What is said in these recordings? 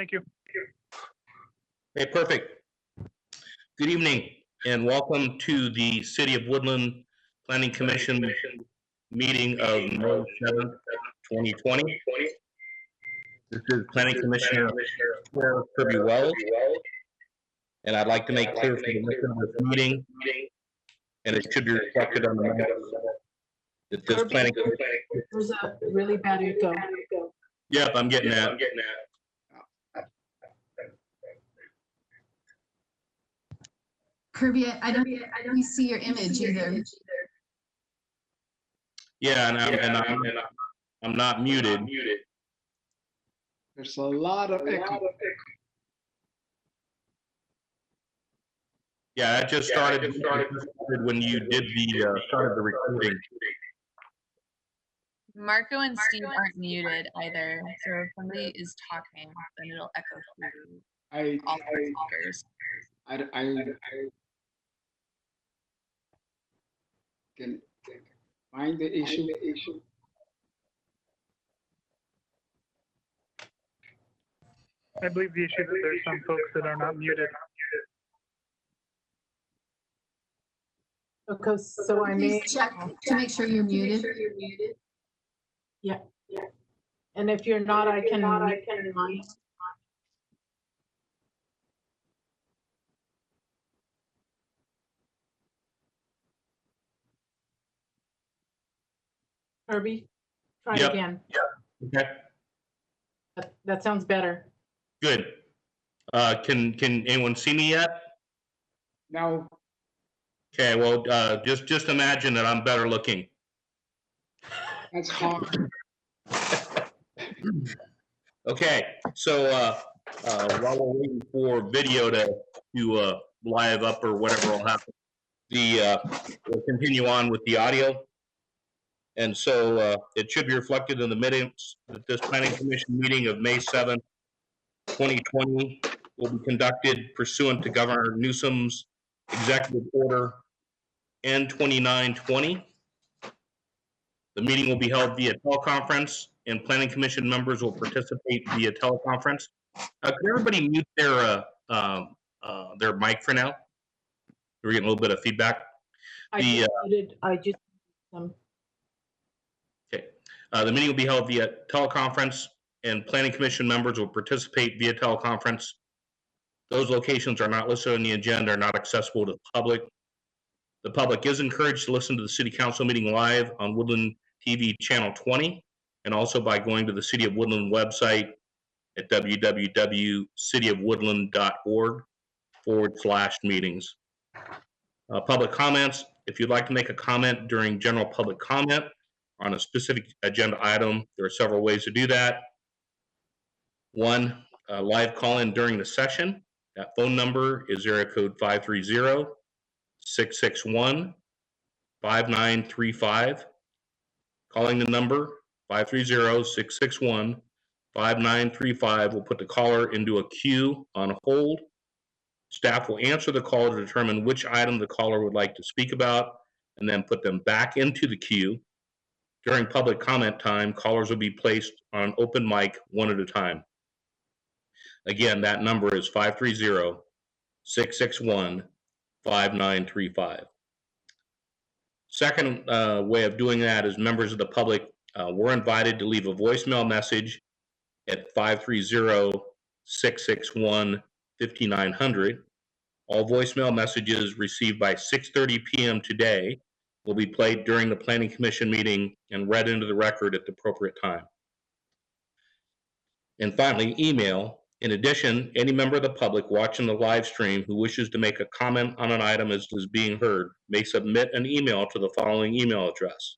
Thank you. Okay, perfect. Good evening and welcome to the City of Woodland Planning Commission meeting of May 7th, 2020. This is Planning Commissioner Kirby Wells, and I'd like to make clear for the record of this meeting, and it should be reflected on the minutes that this planning. There's a really bad echo. Yep, I'm getting that. Kirby, I don't see your image either. Yeah, and I'm not muted. There's a lot of echo. Yeah, that just started when you did the started the recording. Marco and Steve aren't muted either, so if somebody is talking, then it'll echo through all the speakers. I can find the issue. I believe the issue is that there's some folks that are not muted. Okay, so I may Please check to make sure you're muted. Yeah. And if you're not, I can mute. Kirby, try Yep. again. Okay, That sounds better. good. Can anyone see me yet? Now, Okay, well, just imagine that I'm better looking. that's hard. Okay, so while we're waiting for video to live up or whatever will happen, we'll continue on with the audio. And so it should be reflected in the minutes that this Planning Commission meeting of May 7th, 2020 will be conducted pursuant to Governor Newsom's Executive Order N2920. The meeting will be held via teleconference, and Planning Commission members will participate via teleconference. Could everybody mute their mic for now? We're getting a little bit of feedback. I just Okay. The meeting will be held via teleconference, and Planning Commission members will participate via teleconference. Those locations are not listed on the agenda, are not accessible to the public. The public is encouraged to listen to the City Council meeting live on Woodland TV Channel 20, and also by going to the City of Woodland website at www.cityofwoodland.org/meetings. Public comments. If you'd like to make a comment during general public comment on a specific agenda item, there are several ways to do that. One, live call-in during the session. That phone number is area code 530-661-5935. Calling the number 530-661-5935 will put the caller into a queue on hold. Staff will answer the call to determine which item the caller would like to speak about, and then put them back into the queue. During public comment time, callers will be placed on an open mic one at a time. Again, that number is 530-661-5935. Second way of doing that is members of the public were invited to leave a voicemail message at 530-661-5900. All voicemail messages received by 6:30 p.m. today will be played during the Planning Commission meeting and read into the record at the appropriate time. And finally, email. In addition, any member of the public watching the live stream who wishes to make a comment on an item as is being heard may submit an email to the following email address: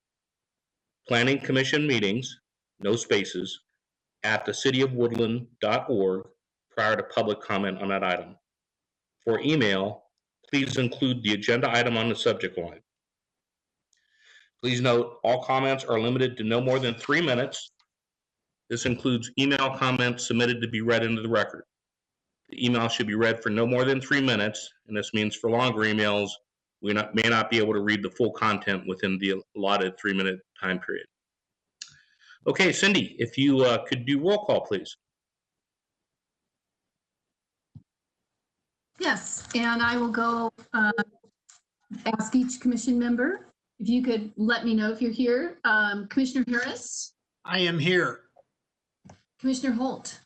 Planning Commission Meetings, no spaces, at thecityofwoodland.org prior to public comment on that item. For email, please include the agenda item on the subject line. Please note, all comments are limited to no more than 3 minutes. This includes email comments submitted to be read into the record. The email should be read for no more than 3 minutes, and this means for longer emails, we may not be able to read the full content within the allotted 3-minute time period. Okay, Cindy, if you could do roll call, please. Yes, and I will go ask each commission member if you could let me know if you're here. Commissioner Harris, I am here. Commissioner Holt,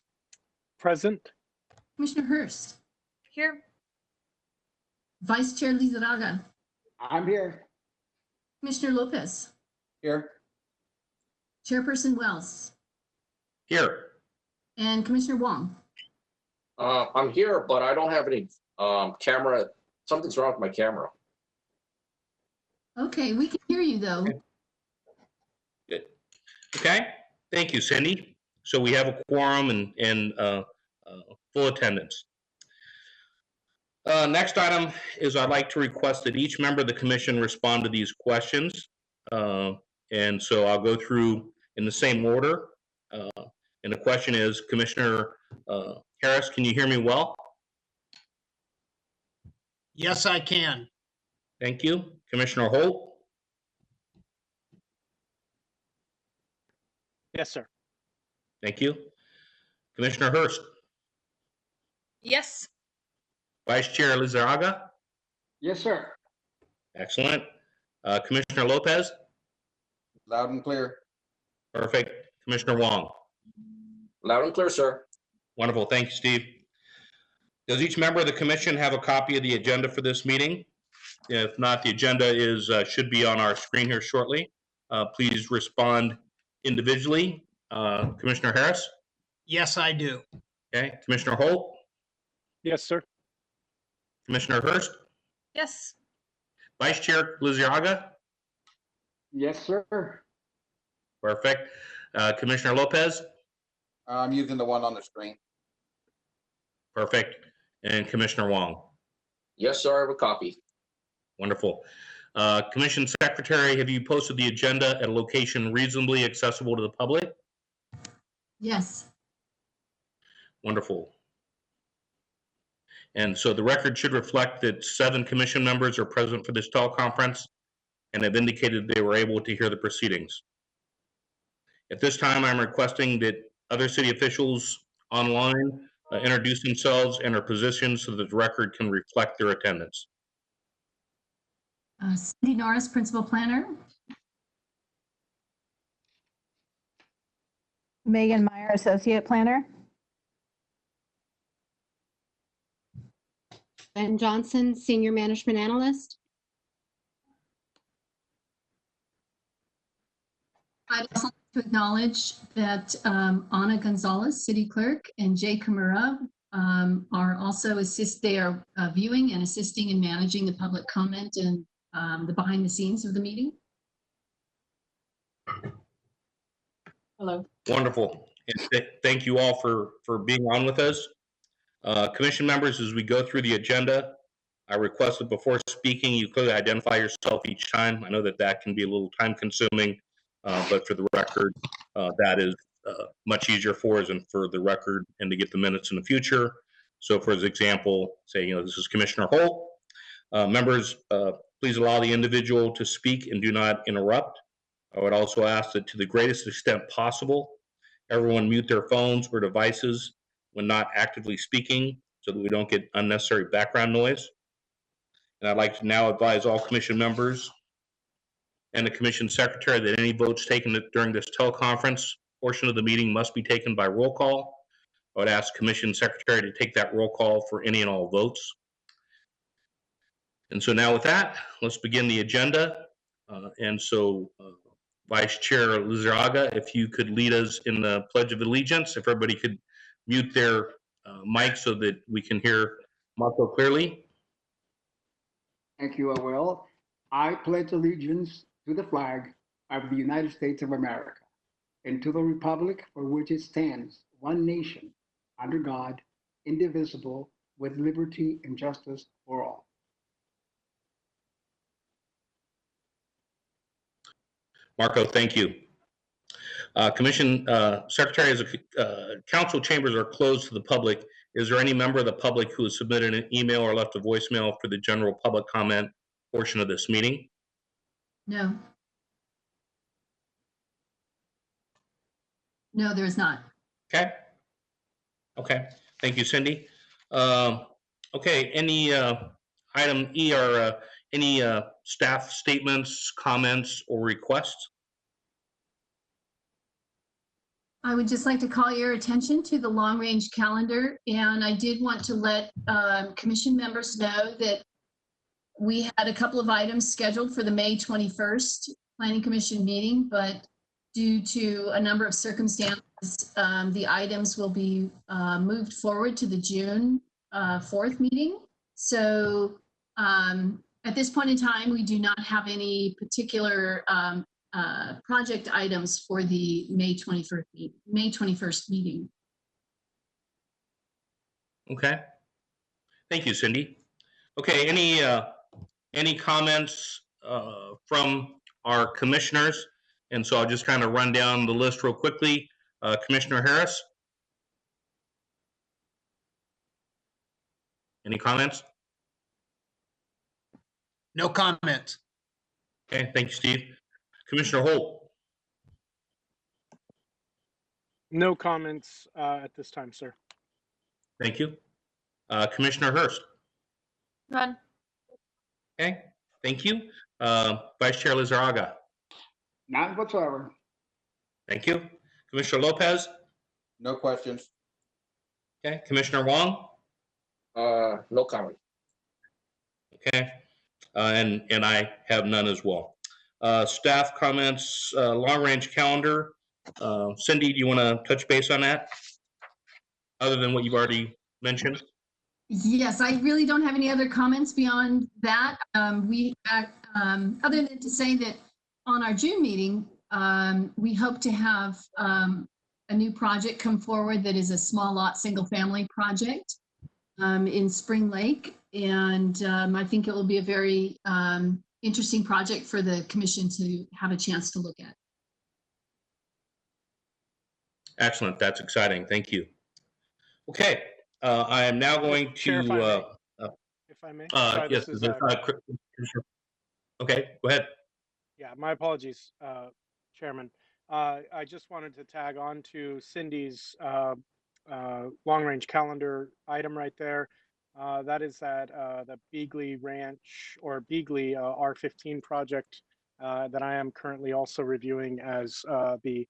Present. Commissioner Hurst, Here. Vice Chair Lizarraga, I'm here. Commissioner Lopez, Here. Chairperson Wells, Here. and Commissioner Wong. I'm here, but I don't have any camera. Something's wrong with my camera. Okay, we can hear you though. Good. Okay, thank you, Cindy. So we have a quorum and full attendance. Next item is I'd like to request that each member of the commission respond to these questions. And so I'll go through in the same order. And the question is, Commissioner Harris, can you hear me well? Yes, I can. Thank you. Commissioner Holt? Yes, sir. Thank you. Commissioner Hurst? Yes. Vice Chair Lizarraga? Yes, sir. Excellent. Commissioner Lopez? Loud and clear. Perfect. Commissioner Wong? Loud and clear, sir. Wonderful. Thank you, Steve. Does each member of the commission have a copy of the agenda for this meeting? If not, the agenda is should be on our screen here shortly. Please respond individually. Commissioner Harris? Yes, I do. Okay. Commissioner Holt? Yes, sir. Commissioner Hurst? Yes. Vice Chair Lizarraga? Yes, sir. Perfect. Commissioner Lopez? I'm using the one on the screen. Perfect. And Commissioner Wong? Yes, sir. I have a copy. Wonderful. Commission Secretary, have you posted the agenda at a location reasonably accessible to the public? Yes, Wonderful. And so the record should reflect that 7 commission members are present for this teleconference and have indicated they were able to hear the proceedings. At this time, I'm requesting that other city officials online introduce themselves and their positions so that the record can reflect their attendance. Cindy Norris, Principal Planner. Megan Meyer, Associate Planner. Ben Johnson, Senior Management Analyst. I'd also like to acknowledge that Ana Gonzalez, City Clerk, and Jay Kimura are also they are viewing and assisting in managing the public comment and the behind the scenes of the meeting. Hello. Wonderful. And thank you all for being on with us. Commission members, as we go through the agenda, I request that before speaking, you clearly identify yourself each time. I know that can be a little time consuming, but for the record, that is much easier for us and for the record and to get the minutes in the future. So for example, say, this is Commissioner Holt. Members, please allow the individual to speak and do not interrupt. I would also ask that to the greatest extent possible, everyone mute their phones or devices when not actively speaking so that we don't get unnecessary background noise. And I'd like to now advise all commission members and the commission secretary that any votes taken during this teleconference portion of the meeting must be taken by roll call. I would ask commission secretary to take that roll call for any and all votes. And so now with that, let's begin the agenda. Vice Chair Lizarraga, if you could lead us in the Pledge of Allegiance, if everybody could mute their mic so that we can hear Marco clearly. Thank you, I will. I pledge allegiance to the flag of the United States of America and to the republic for which it stands, one nation, under God, indivisible, with liberty and justice for all. Marco, thank you. Commission Secretary, as council chambers are closed to the public, is there any member of the public who has submitted an email or left a voicemail for the general public comment portion of this meeting? No. No, there is not. Okay. Thank you, Cindy. Okay, any item E or any staff statements, comments, or requests? I would just like to call your attention to the long-range calendar, and I did want to let commission members know that we had a couple of items scheduled for the May 21st Planning Commission meeting, but due to a number of circumstances, the items will be moved forward to the June 4th meeting. So at this point in time, we do not have any particular project items for the May 21st meeting. Okay. Thank you, Cindy. Okay, any comments from our commissioners? And so I'll just kind of run down the list real quickly. Commissioner Harris? Any comments? No comments. Okay, thank you, Steve. Commissioner Holt? No comments at this time, sir. Thank you. Commissioner Hurst? None. Okay, thank you. Vice Chair Lizarraga? None whatsoever. Thank you. Commissioner Lopez? No questions. Okay, Commissioner Wong? No comment. Okay, and I have none as well. Staff comments, long-range calendar. Cindy, do you want to touch base on that? Other than what you've already mentioned? Yes, I really don't have any other comments beyond that. Other than to say that on our June meeting, we hope to have a new project come forward that is a small lot, single family project in Spring Lake. And I think it will be a very interesting project for the commission to have a chance to look at. Excellent, that's exciting, thank you. Okay, I am now going Chair, to, if I may. Sorry, yes, this is, okay, go ahead. yeah, my apologies, Chairman. I just wanted to tag on to Cindy's long-range calendar item right there. That is that the Beagley Ranch or Beagley R15 project that I am currently also reviewing as the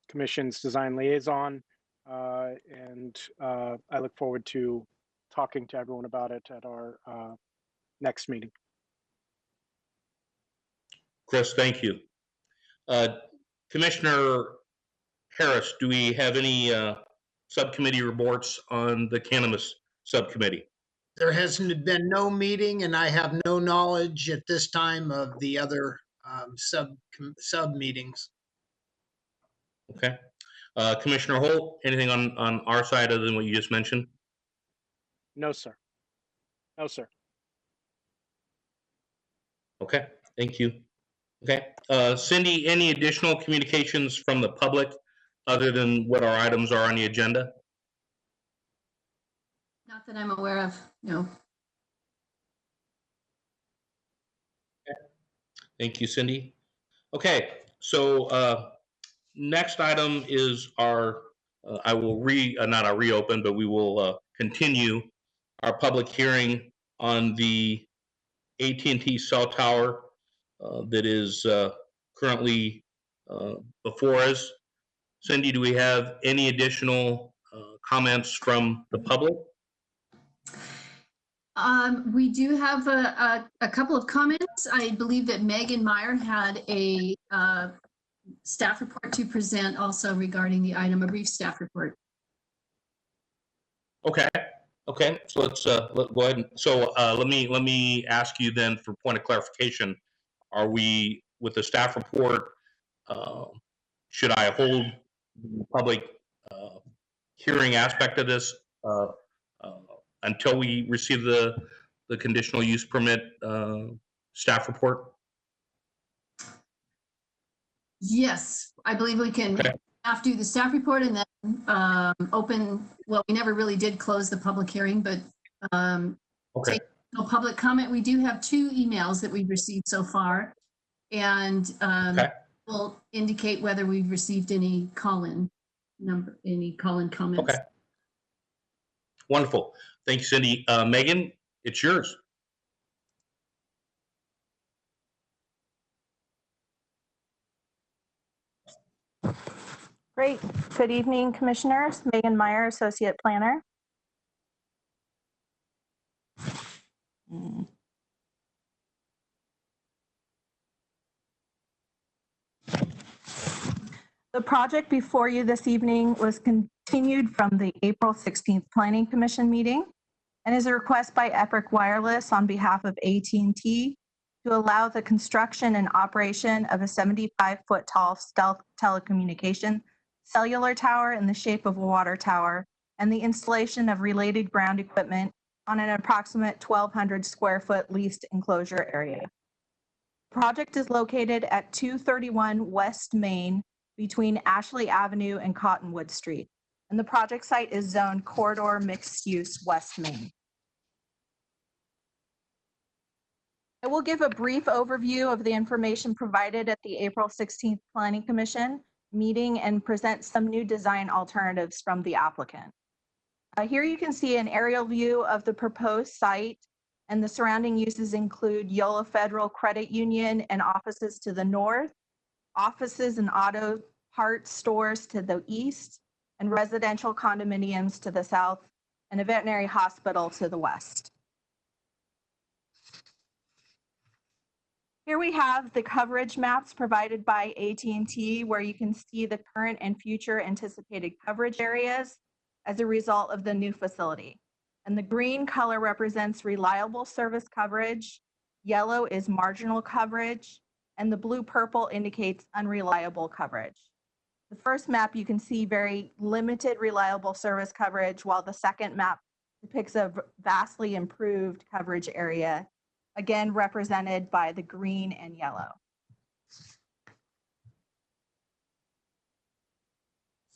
Commission's design liaison. And I look forward to talking to everyone about it at our next meeting. Chris, thank you. Commissioner Harris, do we have any subcommittee reports on the cannabis subcommittee? There has been no meeting, and I have no knowledge at this time of the other sub meetings. Okay. Commissioner Holt, anything on our side other than what you just mentioned? No, sir. No, sir. Okay, thank you. Okay, Cindy, any additional communications from the public other than what our items are on the agenda? Not that I'm aware of, no. Okay. Thank you, Cindy. Okay, so next item is our, I will not reopen, but we will continue our public hearing on the AT&T cell tower that is currently before us. Cindy, do we have any additional comments from the public? We do have a couple of comments. I believe that Megan Meyer had a staff report to present also regarding the item, a brief staff report. Okay, so let's go ahead. So let me ask you then for point of clarification, are we with the staff report, should I hold the public hearing aspect of this until we receive the conditional use permit staff report? Yes, I believe we can do the staff report and then open, well, we never really did close the public hearing, but take no public comment. We do have 2 emails that we've received so far, and we'll indicate whether we've received any call-in comments. Okay. Wonderful. Thank you, Cindy. Megan, It's yours. Great. Good evening, Commissioners. Megan Meyer, Associate Planner. The project before you this evening was continued from the April 16th Planning Commission meeting and is a request by Epic Wireless on behalf of AT&T to allow the construction and operation of a 75-foot tall stealth telecommunication cellular tower in the shape of a water tower and the installation of related ground equipment on an approximate 1,200 square foot leased enclosure area. The project is located at 231 West Main between Ashley Avenue and Cottonwood Street, and the project site is zoned Corridor Mixed Use West Main. I will give a brief overview of the information provided at the April 16th Planning Commission meeting and present some new design alternatives from the applicant. Here you can see an aerial view of the proposed site, and the surrounding uses include Yola Federal Credit Union and offices to the north, offices and auto parts stores to the east, and residential condominiums to the south, and a veterinary hospital to the west. Here we have the coverage maps provided by AT&T, where you can see the current and future anticipated coverage areas as a result of the new facility. And the green color represents reliable service coverage, yellow is marginal coverage, and the blue-purple indicates unreliable coverage. The first map you can see very limited reliable service coverage, while the second map depicts a vastly improved coverage area, again represented by the green and yellow.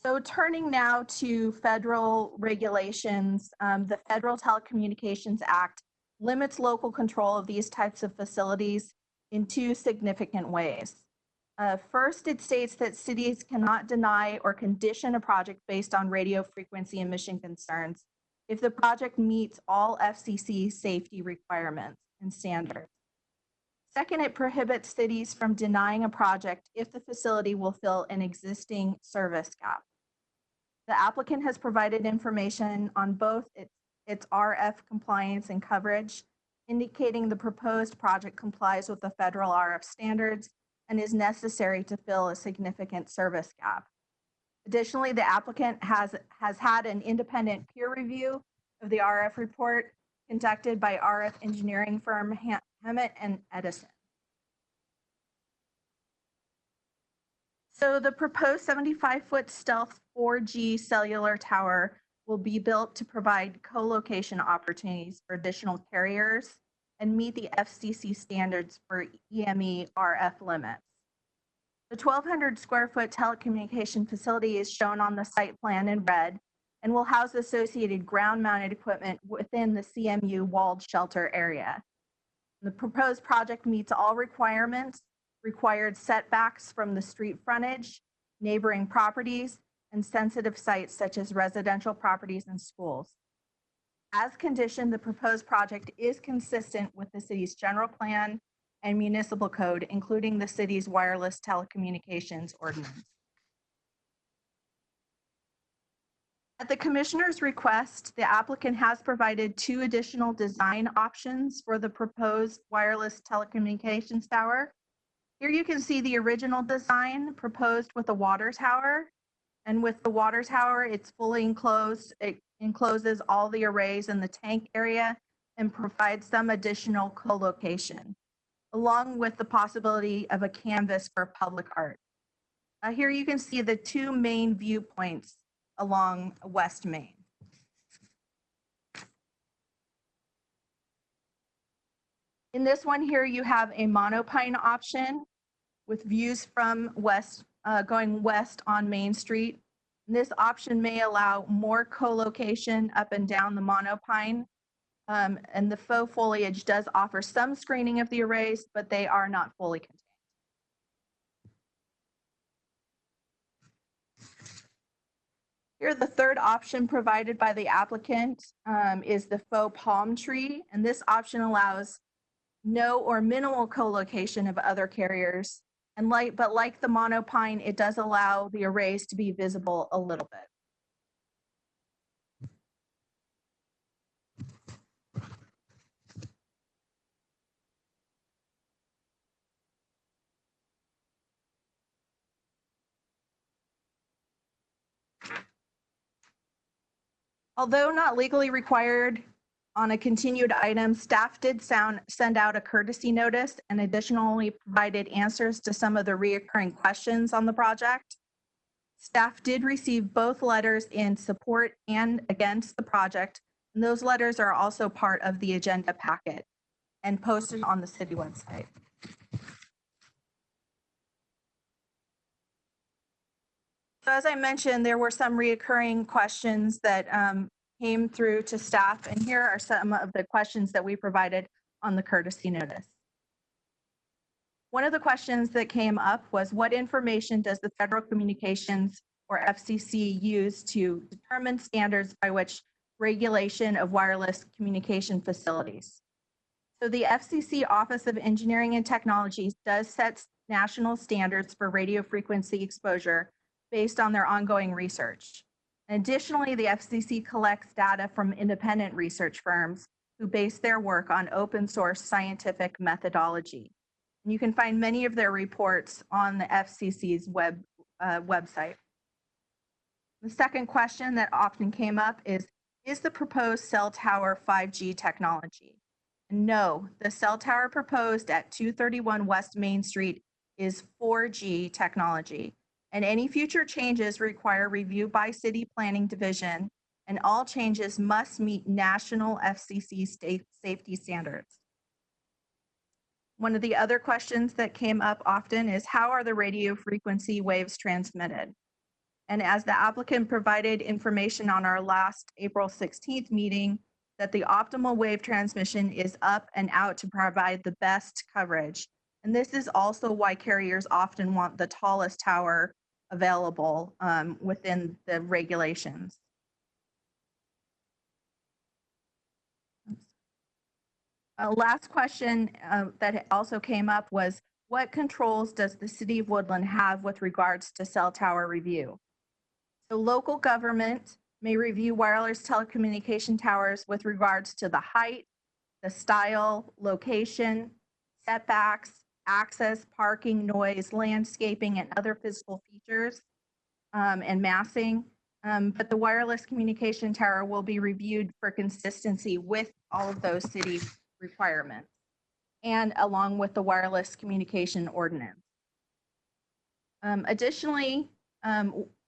So turning now to federal regulations, the Federal Telecommunications Act limits local control of these types of facilities in two significant ways. First, it states that cities cannot deny or condition a project based on radio frequency emission concerns if the project meets all FCC safety requirements and standards. Second, it prohibits cities from denying a project if the facility will fill an existing service gap. The applicant has provided information on both its RF compliance and coverage, indicating the proposed project complies with the federal RF standards and is necessary to fill a significant service gap. Additionally, the applicant has had an independent peer review of the RF report conducted by RF engineering firm Hammett and Edison. So the proposed 75-foot stealth 4G cellular tower will be built to provide co-location opportunities for additional carriers and meet the FCC standards for EME RF limits. The 1,200 square foot telecommunication facility is shown on the site plan in red and will house associated ground-mounted equipment within the CMU walled shelter area. The proposed project meets all required setbacks from the street frontage, neighboring properties, and sensitive sites such as residential properties and schools. As conditioned, the proposed project is consistent with the city's general plan and municipal code, including the city's wireless telecommunications ordinance. At the commissioner's request, the applicant has provided two additional design options for the proposed wireless telecommunications tower. Here you can see the original design proposed with a water tower. And with the water tower, it's fully enclosed. It encloses all the arrays in the tank area and provides some additional co-location, along with the possibility of a canvas for public art. Here you can see the two main viewpoints along West Main. In this one here, you have a monopine option with views from west, going west on Main Street. And this option may allow more co-location up and down the monopine. And the faux foliage does offer some screening of the arrays, but they are not fully contained. Here, the third option provided by the applicant is the faux palm tree, and this option allows no or minimal co-location of other carriers. And like the monopine, it does allow the arrays to be visible a little bit. Although not legally required on a continued item, staff did send out a courtesy notice and additionally provided answers to some of the reoccurring questions on the project. Staff did receive both letters in support and against the project, and those letters are also part of the agenda packet and posted on the city website. So as I mentioned, there were some reoccurring questions that came through to staff, and here are some of the questions that we provided on the courtesy notice. One of the questions that came up was, what information does the Federal Communications or FCC use to determine standards by which regulation of wireless communication facilities? So the FCC Office of Engineering and Technology does set national standards for radio frequency exposure based on their ongoing research. Additionally, the FCC collects data from independent research firms who base their work on open source scientific methodology. And you can find many of their reports on the FCC's website. The second question that often came up is the proposed cell tower 5G technology? No, the cell tower proposed at 231 West Main Street is 4G technology, and any future changes require review by City Planning Division, and all changes must meet national FCC safety standards. One of the other questions that came up often is, how are the radio frequency waves transmitted? And as the applicant provided information on our last April 16th meeting, that the optimal wave transmission is up and out to provide the best coverage. And this is also why carriers often want the tallest tower available within the regulations. Last question that also came up was, what controls does the City of Woodland have with regards to cell tower review? So local government may review wireless telecommunication towers with regards to the height, the style, location, setbacks, access, parking, noise, landscaping, and other physical features and massing. But the wireless communication tower will be reviewed for consistency with all of those city requirements and along with the wireless communication ordinance. Additionally,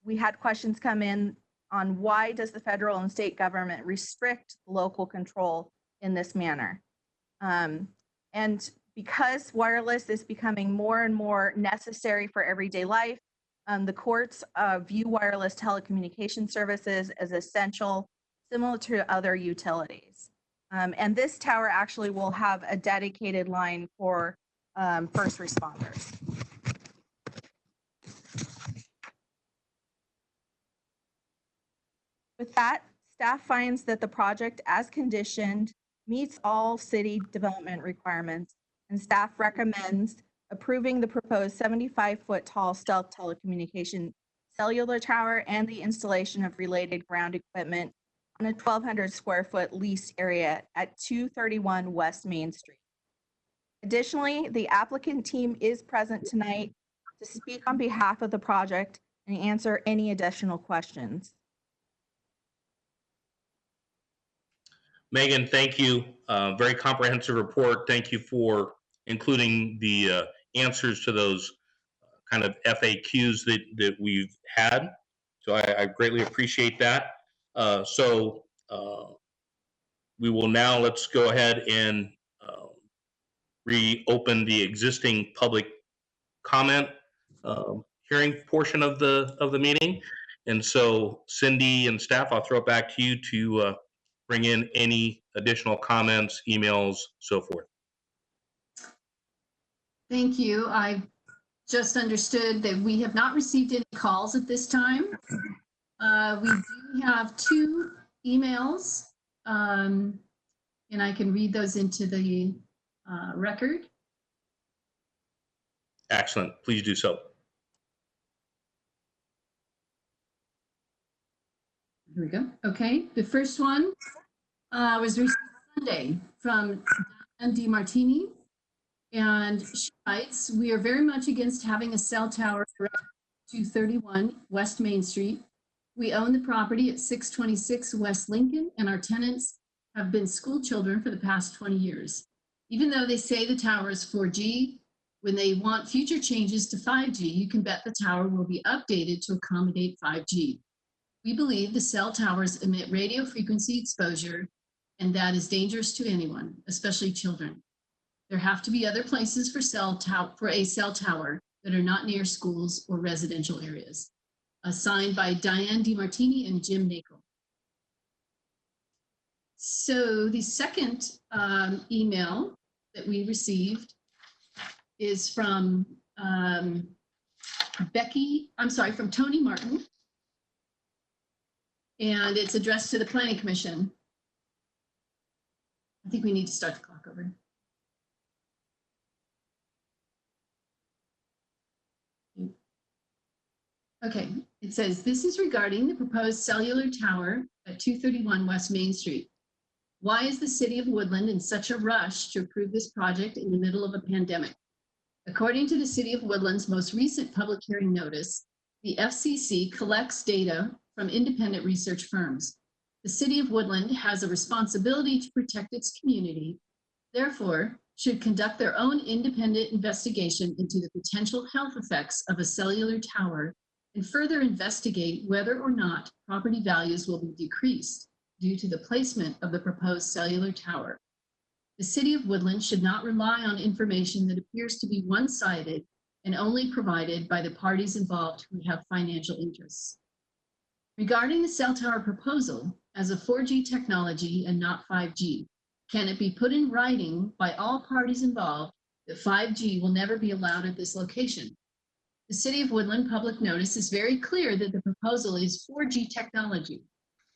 we had questions come in on why does the federal and state government restrict local control in this manner? And because wireless is becoming more and more necessary for everyday life, the courts view wireless telecommunication services as essential, similar to other utilities. And this tower actually will have a dedicated line for first responders. With that, staff finds that the project as conditioned meets all city development requirements, and staff recommends approving the proposed 75-foot tall stealth telecommunication cellular tower and the installation of related ground equipment on a 1,200 square foot leased area at 231 West Main Street. Additionally, the applicant team is present tonight to speak on behalf of the project and answer any additional questions. Megan, thank you. Very comprehensive report. Thank you for including the answers to those kind of FAQs that we've had. So I greatly appreciate that. We will now, let's go ahead and reopen the existing public comment hearing portion of the meeting. And so Cindy and staff, I'll throw it back to you to bring in any additional comments, emails, so forth. Thank you. I just understood that we have not received any calls at this time. We do have 2 emails, and I can read those into the record. Excellent. Please do so. Here we go. Okay, the first one was received Sunday from Diane DiMartini, and she writes, "We are very much against having a cell tower at 231 West Main Street. We own the property at 626 West Lincoln, and our tenants have been school children for the past 20 years. Even though they say the tower is 4G, when they want future changes to 5G, you can bet the tower will be updated to accommodate 5G. We believe the cell towers emit radio frequency exposure, and that is dangerous to anyone, especially children. There have to be other places for a cell tower that are not near schools or residential areas." Signed by Diane DiMartini and Jim Nakel. So the second email that we received is from from Tony Martin. And it's addressed to the Planning Commission. I think we need to start the clock over. Okay, it says, "This is regarding the proposed cellular tower at 231 West Main Street. Why is the city of Woodland in such a rush to approve this project in the middle of a pandemic? According to the city of Woodland's most recent public hearing notice, the FCC collects data from independent research firms. The city of Woodland has a responsibility to protect its community, therefore should conduct their own independent investigation into the potential health effects of a cellular tower and further investigate whether or not property values will be decreased due to the placement of the proposed cellular tower. The city of Woodland should not rely on information that appears to be one-sided and only provided by the parties involved who have financial interests. Regarding the cell tower proposal as a 4G technology and not 5G, can it be put in writing by all parties involved that 5G will never be allowed at this location? The City of Woodland public notice is very clear that the proposal is 4G technology.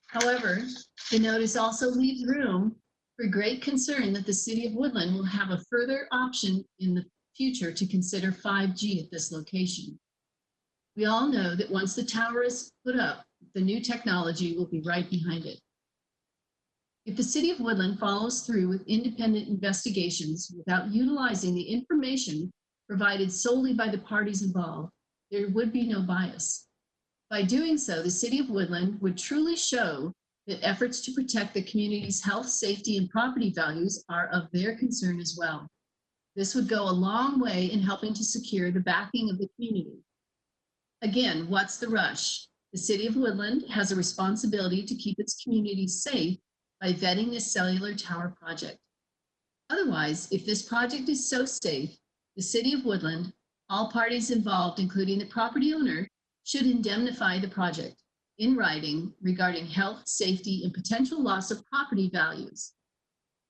However, the notice also leaves room for great concern that the City of Woodland will have a further option in the future to consider 5G at this location. We all know that once the tower is put up, the new technology will be right behind it. If the City of Woodland follows through with independent investigations without utilizing the information provided solely by the parties involved, there would be no bias. By doing so, the City of Woodland would truly show that efforts to protect the community's health, safety, and property values are of their concern as well. This would go a long way in helping to secure the backing of the community. Again, what's the rush? The City of Woodland has a responsibility to keep its community safe by vetting this cellular tower project. Otherwise, if this project is so safe, the City of Woodland, all parties involved, including the property owner, should indemnify the project in writing regarding health, safety, and potential loss of property values.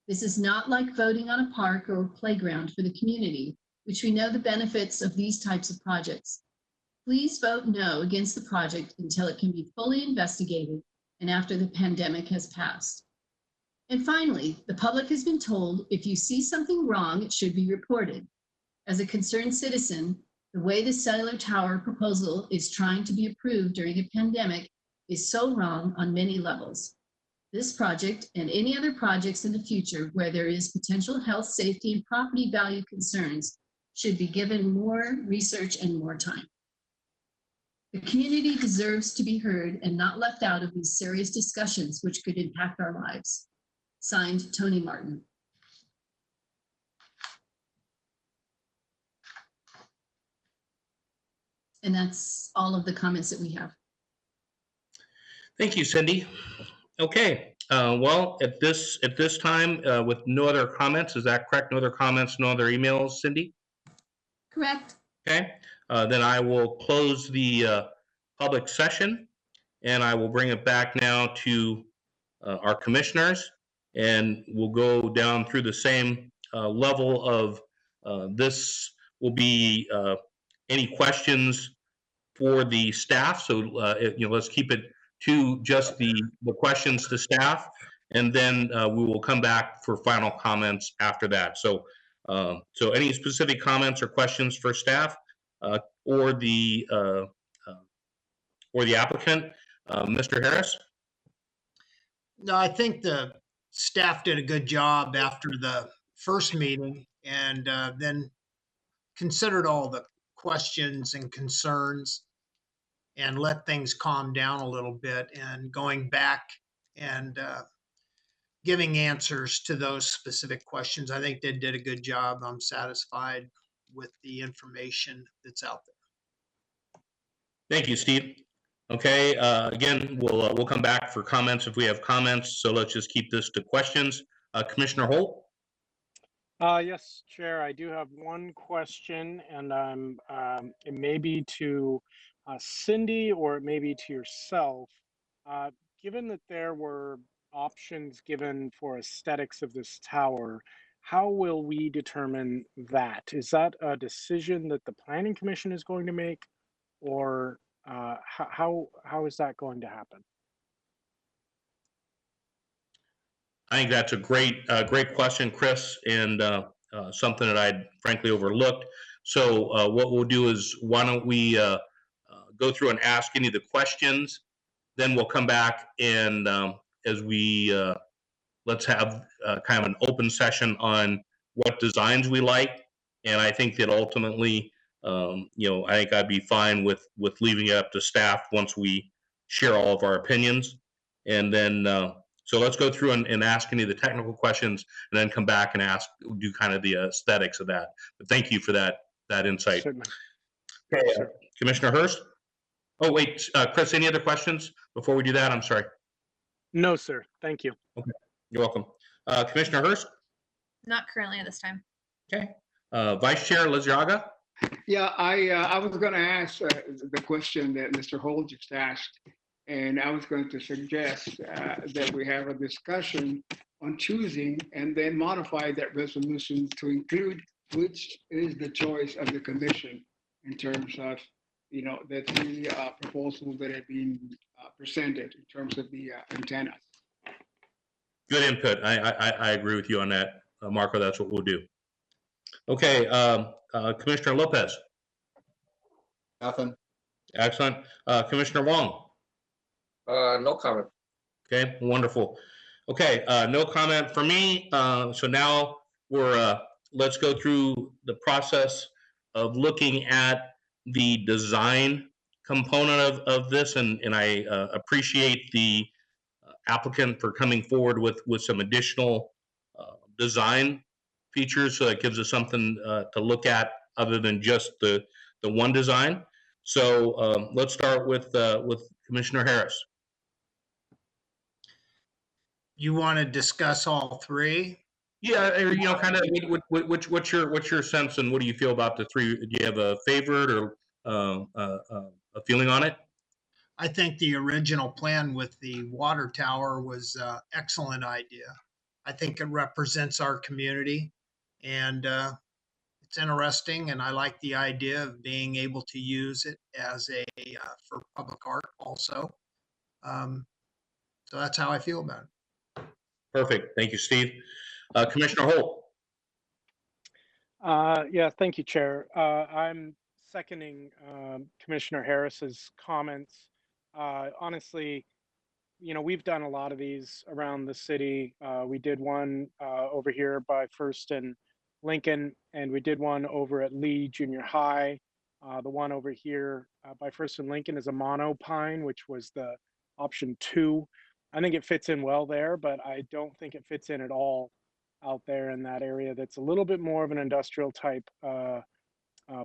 This is not like voting on a park or playground for the community, which we know the benefits of these types of projects. Please vote no against the project until it can be fully investigated and after the pandemic has passed. And finally, the public has been told if you see something wrong, it should be reported. As a concerned citizen, the way the cellular tower proposal is trying to be approved during a pandemic is so wrong on many levels. This project and any other projects in the future where there is potential health, safety, and property value concerns should be given more research and more time. The community deserves to be heard and not left out of these serious discussions which could impact our lives. Signed, Tony Martin. And that's all of the comments that we have. Thank you, Cindy. Okay, well, at this time, with no other comments, is that correct? No other comments, no other emails, Cindy? Correct. Okay, then I will close the public session, and I will bring it back now to our commissioners, and we'll go down through the same level of this will be any questions for the staff. So let's keep it to just the questions to staff, and then we will come back for final comments after that. So, so any specific comments or questions for staff or the applicant, Mr. Harris? No, I think the staff did a good job after the first meeting and then considered all the questions and concerns and let things calm down a little bit, and going back and giving answers to those specific questions. I think they did a good job. I'm satisfied with the information that's out there. Thank you, Steve. Okay, again, we'll come back for comments if we have comments. So let's just keep this to questions. Commissioner Holt? Yes, Chair, I do have one question, and it may be to Cindy or it may be to yourself. Given that there were options given for aesthetics of this tower, how will we determine that? Is that a decision that the Planning Commission is going to make, or how is that going to happen? I think that's a great question, Chris, and something that I'd frankly overlooked. So what we'll do is, why don't we go through and ask any of the questions, then we'll come back and as we let's have kind of an open session on what designs we like. And I think that ultimately, I think I'd be fine with leaving it up to staff once we share all of our opinions. And then, so let's go through and ask any of the technical questions, and then come back and do kind of the aesthetics of that. But thank you for that insight. Certainly. Okay, Yes, sir. Commissioner Hurst? Oh, wait, Chris, any other questions before we do that? I'm sorry. No, sir. Thank you. Okay, you're welcome. Commissioner Hurst? Not currently at this time. Okay. Vice Chair Lizarraga? Yeah, I was going to ask the question that Mr. Holt just asked, and I was going to suggest that we have a discussion on choosing and then modify that resolution to include which is the choice of the commission in terms of, the three proposals that have been presented in terms of the antennas. Good input. I agree with you on that, Marco. That's what we'll do. Okay, Commissioner Lopez. Nothing. Excellent. Commissioner Wong. No comment. Okay, wonderful. Okay, no comment for me. So now let's go through the process of looking at the design component of this, and I appreciate the applicant for coming forward with some additional design features, so that gives us something to look at other than just the one design. So let's start with Commissioner Harris. You want to discuss all three? Yeah, kind of what's your sense, and what do you feel about the three? Do you have a favorite or a feeling on it? I think the original plan with the water tower was an excellent idea. I think it represents our community, and it's interesting, and I like the idea of being able to use it as for public art also. So that's how I feel about it. Perfect. Thank you, Steve. Commissioner Holt. Yeah, thank you, Chair. I'm seconding Commissioner Harris's comments. Honestly, we've done a lot of these around the city. We did one over here by First and Lincoln, and we did one over at Lee Junior High. The one over here by First and Lincoln is a monopine, which was the option 2. I think it fits in well there, but I don't think it fits in at all out there in that area. That's a little bit more of an industrial type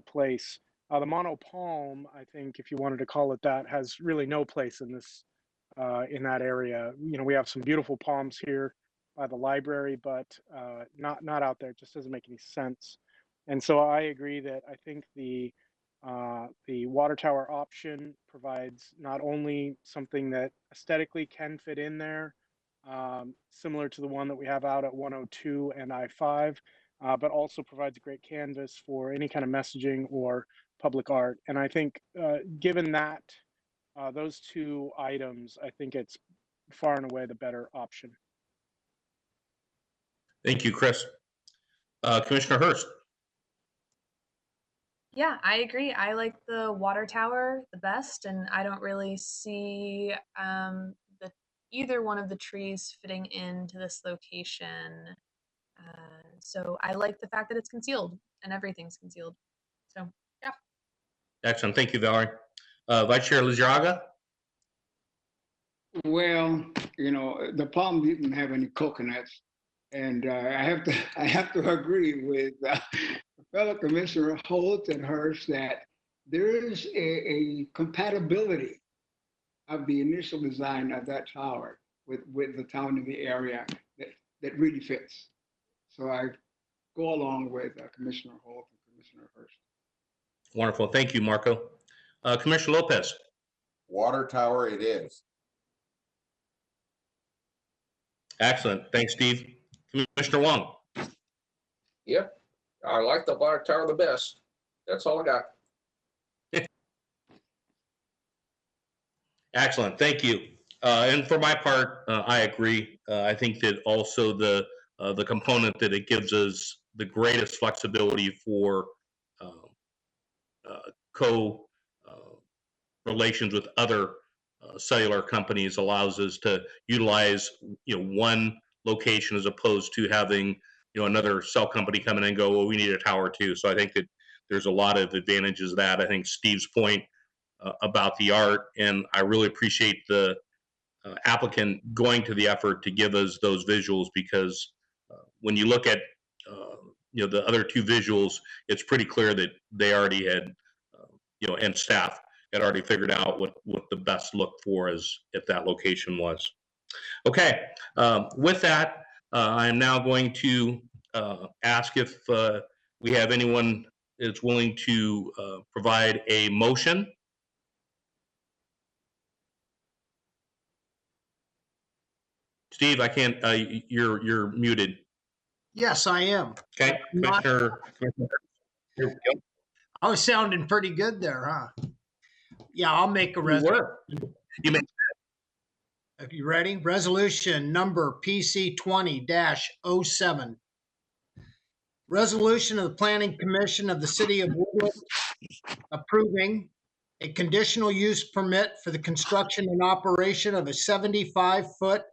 place. The mono palm, I think, if you wanted to call it that, has really no place in this in that area. We have some beautiful palms here by the library, but not out there. It just doesn't make any sense. And so I agree that I think the water tower option provides not only something that aesthetically can fit in there, similar to the one that we have out at 102 and I-5, but also provides a great canvas for any kind of messaging or public art. And I think given that those two items, I think it's far and away the better option. Thank you, Chris. Commissioner Hurst. Yeah, I agree. I like the water tower the best, and I don't really see the either one of the trees fitting into this location. So I like the fact that it's concealed and everything's concealed. So yeah. Excellent. Thank you, Valerie. Vice Chair Lizarraga. Well, you know, the palm didn't have any coconuts, and I have to agree with fellow Commissioner Holt and Hurst that there is a compatibility of the initial design of that tower with the town in the area that really fits. So I go along with Commissioner Holt and Commissioner Hurst. Wonderful. Thank you, Marco. Commissioner Lopez. Water tower it is. Excellent. Thanks, Steve. Commissioner Wong. Yep, I like the water tower the best. That's all I got. Excellent. Thank you. And for my part, I agree. I think that also the component that it gives us the greatest flexibility for co relations with other cellular companies allows us to utilize one location as opposed to having another cell company come in and go, well, we need a tower too. So I think that there's a lot of advantages of that. I think Steve's point about the art, and I really appreciate the applicant going to the effort to give us those visuals, because when you look at the other two visuals, it's pretty clear that they already had and staff had already figured out what the best look for is at that location was. Okay, with that, I am now going to ask if we have anyone that's willing to provide a motion. Steve, I can't, you're muted. Yes, I am. Okay, Commissioner, here we go. I was sounding pretty good there, huh? Yeah, I'll make a You resolution. were. You may. Are you ready? Resolution number PC 20-07. Resolution of the Planning Commission of the City of Woodland approving a conditional use permit for the construction and operation of a 75-foot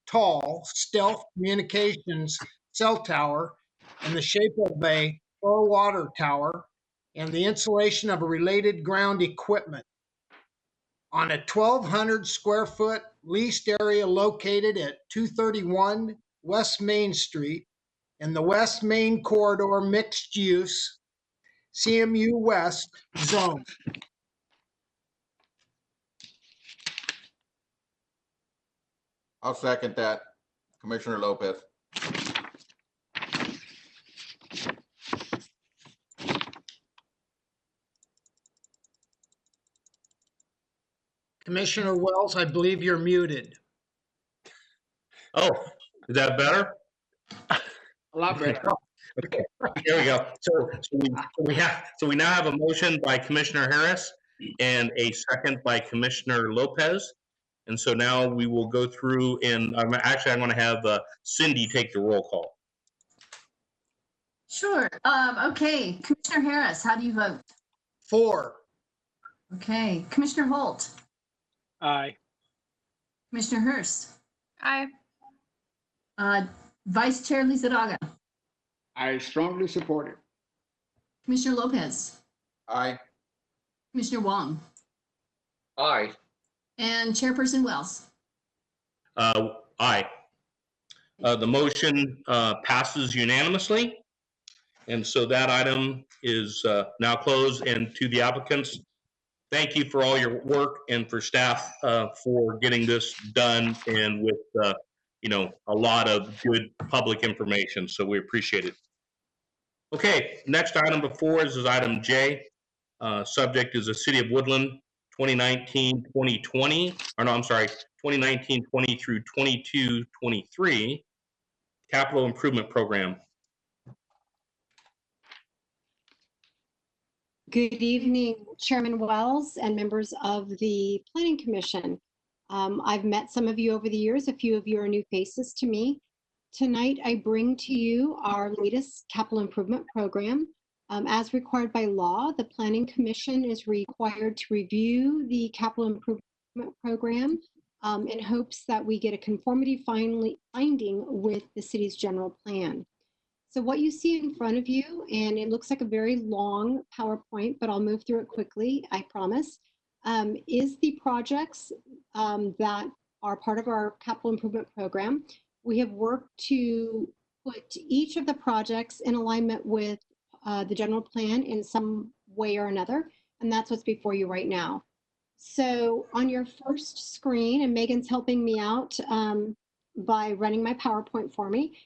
tall stealth communications cell tower in the shape of a water tower and the installation of a related ground equipment on a 1,200 square foot leased area located at 231 West Main Street in the West Main Corridor Mixed Use CMU West Zone. I'll second that. Commissioner Lopez. Commissioner Wells, I believe you're muted. Oh, is that better? A lot better. Okay, here we go. So we now have a motion by Commissioner Harris and a second by Commissioner Lopez. And so now we will go through, and I'm going to have Cindy take the roll call. Sure. Okay. Commissioner Harris, how do you vote? 4. Okay. Commissioner Holt. Aye. Commissioner Hurst. Aye. Vice Chair Lizarraga. I strongly support it. Commissioner Lopez. Aye. Commissioner Wong. Aye. And Chairperson Wells. Aye. The motion passes unanimously. And so that item is now closed. And to the applicants, thank you for all your work, and for staff for getting this done, and with a lot of good public information. So we appreciate it. Okay, next item before us is item J. Subject is the City of Woodland 2019-2020, or no, I'm sorry, 2019-20 through 22-23 Capital Improvement Program. Good evening, Chairman Wells and members of the Planning Commission. I've met some of you over the years. A few of you are new faces to me. Tonight, I bring to you our latest capital improvement program. As required by law, the Planning Commission is required to review the capital improvement program in hopes that we get a conformity finding with the city's general plan. So what you see in front of you, and it looks like a very long PowerPoint, but I'll move through it quickly, I promise, is the projects that are part of our capital improvement program. We have worked to put each of the projects in alignment with the general plan in some way or another, and that's what's before you right now. So on your first screen, and Megan's helping me out by running my PowerPoint for me.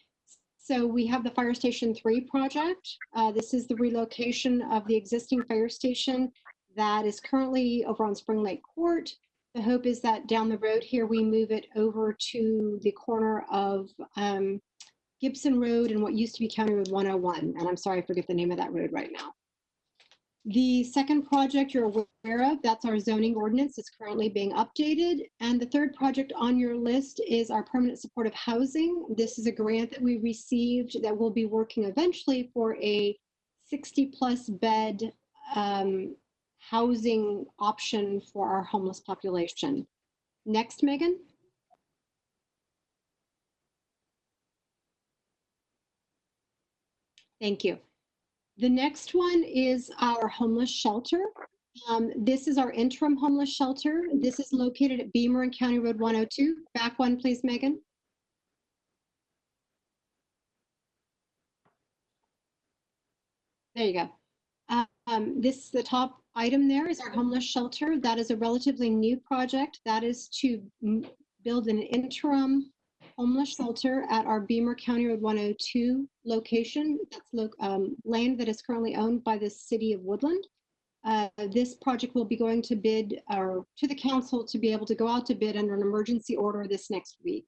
So we have the Fire Station 3 project. This is the relocation of the existing fire station that is currently over on Spring Lake Court. The hope is that down the road here, we move it over to the corner of Gibson Road and what used to be County Road 101. And I'm sorry, I forget the name of that road right now. The second project you're aware of, that's our zoning ordinance. It's currently being updated. And the third project on your list is our permanent supportive housing. This is a grant that we received that will be working eventually for a 60+ bed housing option for our homeless population. Next, Megan. Thank you. The next one is our homeless shelter. This is our interim homeless shelter. This is located at Beamer and County Road 102. Back one, please, Megan. There you go. This, the top item there is our homeless shelter. That is a relatively new project. That is to build an interim homeless shelter at our Beamer County Road 102 location. That's land that is currently owned by the city of Woodland. This project will be going to bid or to the council to be able to go out to bid under an emergency order this next week.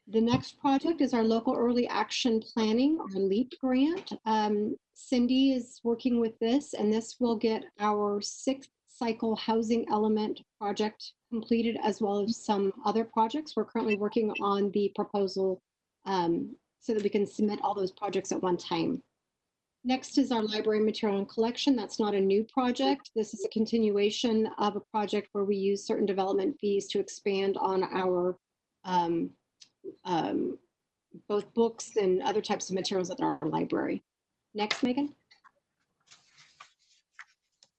The next project is our local early action planning, or LEAP grant. Cindy is working with this, and this will get our 6th cycle housing element project completed, as well as some other projects. We're currently working on the proposal so that we can submit all those projects at one time. Next is our library material and collection. That's not a new project. This is a continuation of a project where we use certain development fees to expand on our both books and other types of materials at our library. Next, Megan.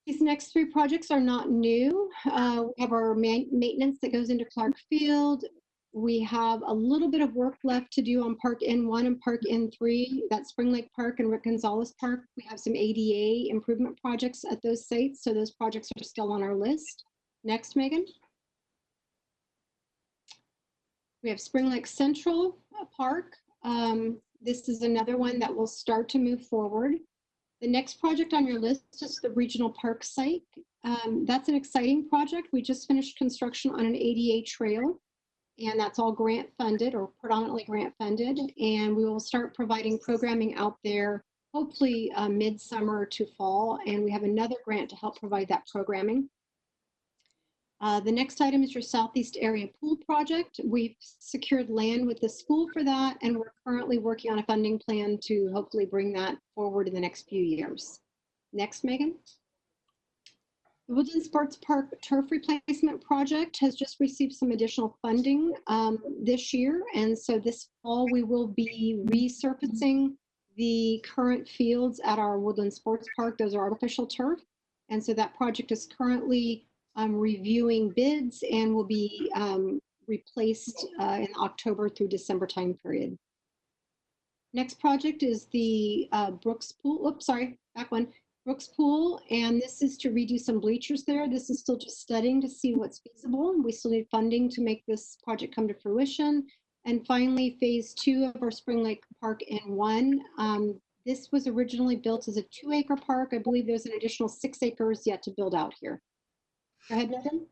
These next 3 projects are not new. We have our maintenance that goes into Clark Field. We have a little bit of work left to do on Park N1 and Park N3, that's Spring Lake Park and Rick Gonzalez Park. We have some ADA improvement projects at those sites, so those projects are still on our list. Next, Megan. We have Spring Lake Central Park. This is another one that will start to move forward. The next project on your list is the regional park site. That's an exciting project. We just finished construction on an ADA trail, and that's all grant funded, or predominantly grant funded. And we will start providing programming out there, hopefully midsummer to fall. And we have another grant to help provide that programming. The next item is your Southeast Area Pool Project. We've secured land with the school for that, and we're currently working on a funding plan to hopefully bring that forward in the next few years. Next, Megan. The Woodland Sports Park Turf Replacement Project has just received some additional funding this year, and so this fall we will be resurfacing the current fields at our Woodland Sports Park. Those are artificial turf, and so that project is currently reviewing bids and will be replaced in October through December time period. Next project is the Brooks Pool. Oops, sorry, back one. Brooks Pool, and this is to redo some bleachers there. This is still just studying to see what's feasible. We still need funding to make this project come to fruition. And finally, phase 2 of our Spring Lake Park N1. This was originally built as a 2-acre park. I believe there's an additional 6 acres yet to build out here. Go ahead, Megan.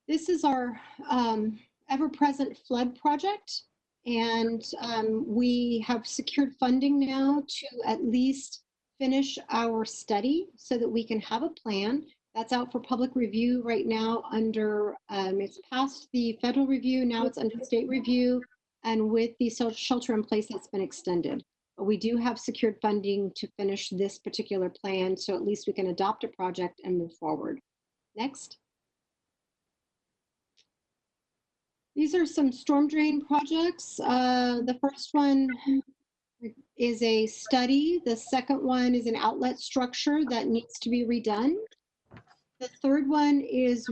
This is our ever-present flood project, and we have secured funding now to at least finish our study so that we can have a plan. That's out for public review right now under, it's past the federal review, now it's under state review, and with the shelter in place that's been extended. But we do have secured funding to finish this particular plan, so at least we can adopt a project and move forward. Next. These are some storm drain projects. The first one is a study. The second one is an outlet structure that needs to be redone. The third one is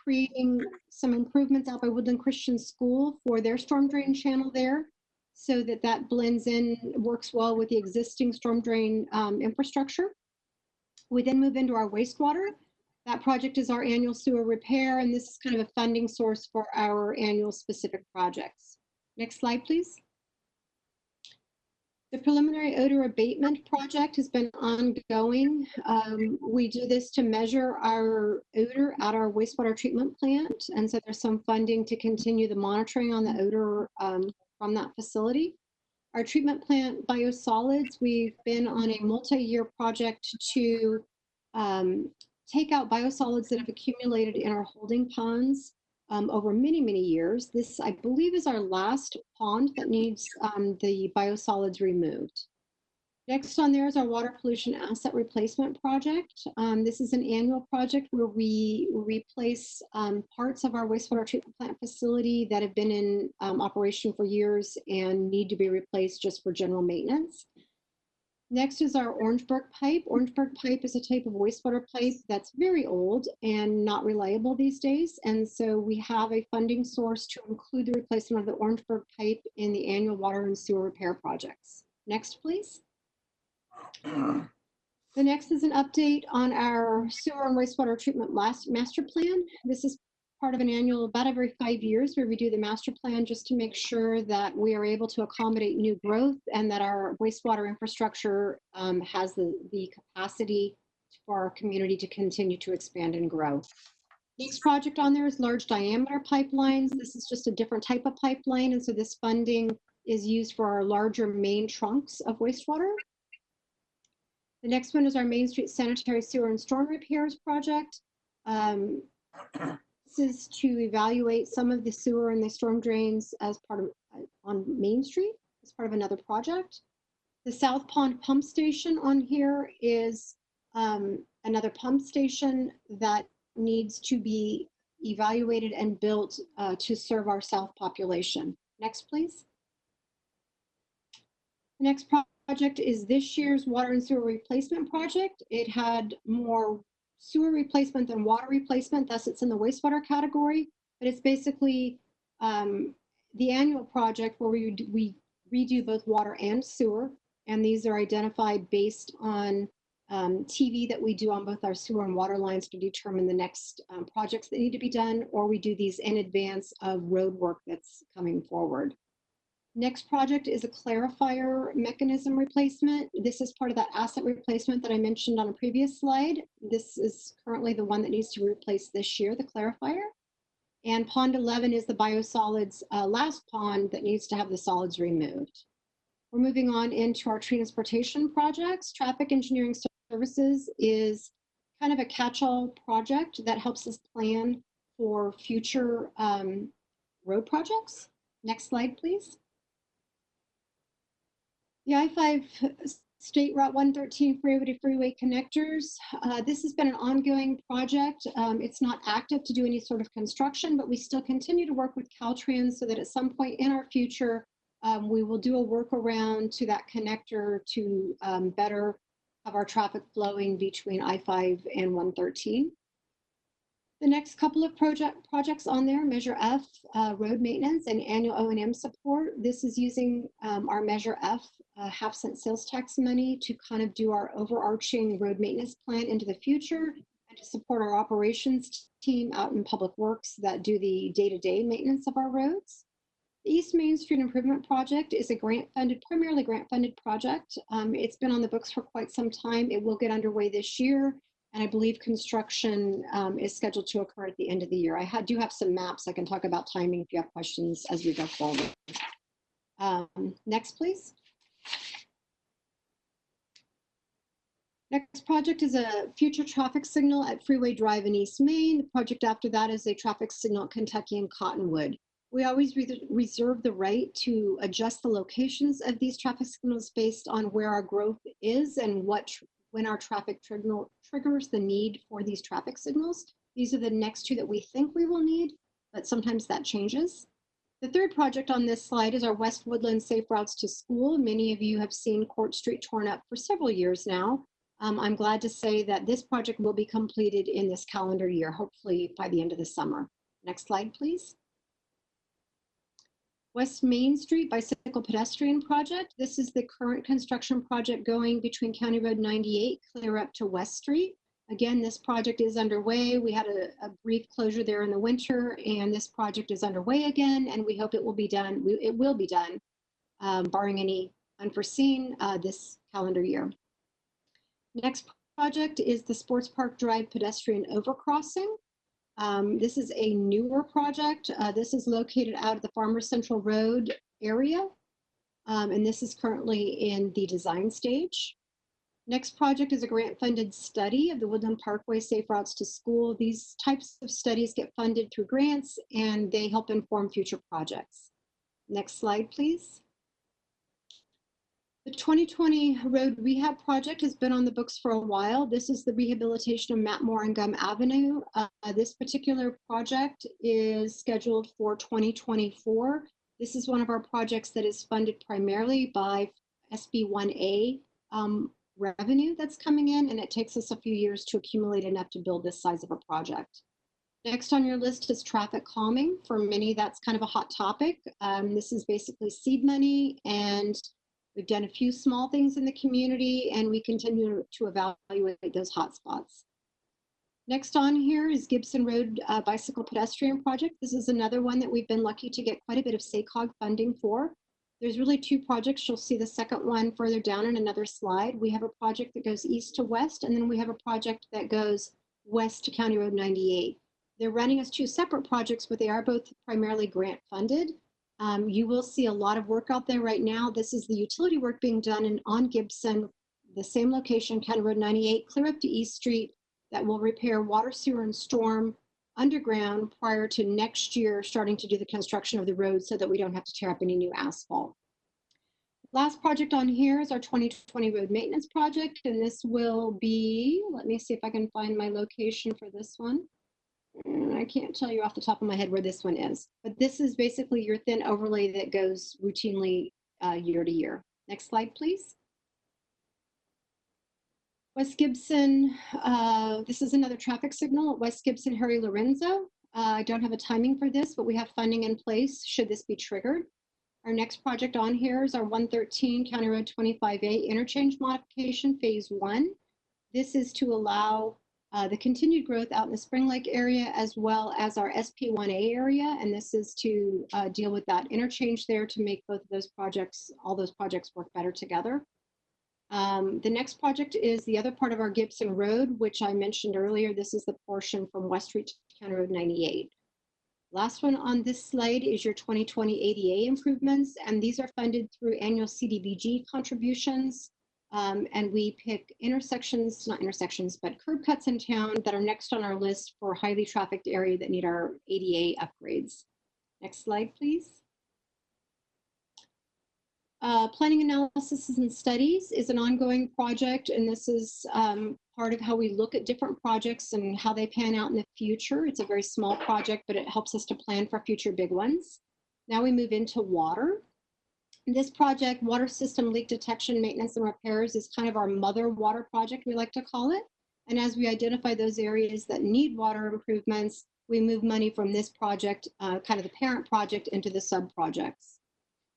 creating some improvements out by Woodland Christian School for their storm drain channel there, so that that blends in, works well with the existing storm drain infrastructure. We then move into our wastewater. That project is our annual sewer repair, and this is kind of a funding source for our annual specific projects. Next slide, please. The preliminary odor abatement project has been ongoing. We do this to measure our odor at our wastewater treatment plant, and so there's some funding to continue the monitoring on the odor from that facility. Our treatment plant biosolids, we've been on a multi-year project to take out biosolids that have accumulated in our holding ponds over many, many years. This, I believe, is our last pond that needs the biosolids removed. Next on there is our water pollution asset replacement project. This is an annual project where we replace parts of our wastewater treatment plant facility that have been in operation for years and need to be replaced just for general maintenance. Next is our Orangeburg pipe. Orangeburg pipe is a type of wastewater pipe that's very old and not reliable these days. And so we have a funding source to include the replacement of the Orangeburg pipe in the annual water and sewer repair projects. Next, please. The next is an update on our sewer and wastewater treatment master plan. This is part of an annual, about every 5 years, where we do the master plan just to make sure that we are able to accommodate new growth and that our wastewater infrastructure has the capacity for our community to continue to expand and grow. Next project on there is large diameter pipelines. This is just a different type of pipeline, and so this funding is used for our larger main trunks of wastewater. The next one is our Main Street sanitary sewer and storm repairs project. This is to evaluate some of the sewer and the storm drains as part of on Main Street as part of another project. The South Pond pump station on here is another pump station that needs to be evaluated and built to serve our south population. Next, please. The next project is this year's water and sewer replacement project. It had more sewer replacement than water replacement, thus it's in the wastewater category, but it's basically the annual project where we redo both water and sewer, and these are identified based on TV that we do on both our sewer and water lines to determine the next projects that need to be done, or we do these in advance of road work that's coming forward. Next project is a clarifier mechanism replacement. This is part of that asset replacement that I mentioned on a previous slide. This is currently the one that needs to be replaced this year, the clarifier. And pond 11 is the biosolids last pond that needs to have the solids removed. We're moving on into our transportation projects. Traffic engineering services is kind of a catch-all project that helps us plan for future road projects. Next slide, please. The I-5 State Route 113 freeway connectors. This has been an ongoing project. It's not active to do any sort of construction, but we still continue to work with Caltrans so that at some point in our future, we will do a workaround to that connector to better have our traffic flowing between I-5 and 113. The next couple of projects on there, Measure F, road maintenance and annual O&M support. This is using our Measure F half-cent sales tax money to kind of do our overarching road maintenance plan into the future and to support our operations team out in Public Works that do the day-to-day maintenance of our roads. The East Main Street Improvement Project is a grant-funded, primarily grant-funded project. It's been on the books for quite some time. It will get underway this year. And I believe construction is scheduled to occur at the end of the year. I do have some maps. I can talk about timing if you have questions as we go forward. Next, please. Next project is a future traffic signal at Freeway Drive in East Main. The project after that is a traffic signal at Kentucky and Cottonwood. We always reserve the right to adjust the locations of these traffic signals based on where our growth is and when our traffic triggers the need for these traffic signals. These are the next two that we think we will need, but sometimes that changes. The third project on this slide is our West Woodland Safe Routes to School. Many of you have seen Court Street torn up for several years now. I'm glad to say that this project will be completed in this calendar year, hopefully by the end of the summer. Next slide, please. West Main Street Bicycle Pedestrian Project. This is the current construction project going between County Road 98 clear up to West Street. Again, this project is underway. We had a brief closure there in the winter, and this project is underway again, and we hope it will be done. It will be done, barring any unforeseen, this calendar year. Next project is the Sports Park Drive pedestrian overcrossing. This is a newer project. This is located out of the Farmers Central Road area, and this is currently in the design stage. Next project is a grant-funded study of the Woodland Parkway Safe Routes to School. These types of studies get funded through grants, and they help inform future projects. Next slide, please. The 2020 road rehab project has been on the books for a while. This is the rehabilitation of Matmore and Gum Avenue. This particular project is scheduled for 2024. This is one of our projects that is funded primarily by SB 1A revenue that's coming in, and it takes us a few years to accumulate enough to build this size of a project. Next on your list is traffic calming. For many, that's kind of a hot topic. This is basically seed money, and we've done a few small things in the community, and we continue to evaluate those hotspots. Next on here is Gibson Road Bicycle Pedestrian Project. This is another one that we've been lucky to get quite a bit of SACOG funding for. There's really two projects. You'll see the second one further down in another slide. We have a project that goes east to west, and then we have a project that goes west to County Road 98. They're running as two separate projects, but they are both primarily grant funded. You will see a lot of work out there right now. This is the utility work being done on Gibson, the same location, County Road 98, clear up to East Street, that will repair water, sewer, and storm underground prior to next year starting to do the construction of the road so that we don't have to tear up any new asphalt. Last project on here is our 2020 road maintenance project, and this will be, let me see if I can find my location for this one. I can't tell you off the top of my head where this one is, but this is basically your thin overlay that goes routinely year to year. Next slide, please. West Gibson, this is another traffic signal at West Gibson, Harry Lorenzo. I don't have a timing for this, but we have funding in place should this be triggered. Our next project on here is our 113 County Road 25A interchange modification, phase 1. This is to allow the continued growth out in the Spring Lake area as well as our SP1A area, and this is to deal with that interchange there to make both of those projects, all those projects work better together. The next project is the other part of our Gibson Road, which I mentioned earlier. This is the portion from West Street to County Road 98. Last one on this slide is your 2020 ADA improvements, and these are funded through annual CDBG contributions. And we pick intersections, not intersections, but curb cuts in town that are next on our list for highly trafficked area that need our ADA upgrades. Next slide, please. Planning analysis and studies is an ongoing project, and this is part of how we look at different projects and how they pan out in the future. It's a very small project, but it helps us to plan for future big ones. Now we move into water. This project, water system leak detection, maintenance, and repairs, is kind of our mother water project, we like to call it. And as we identify those areas that need water improvements, we move money from this project, kind of the parent project, into the sub-projects.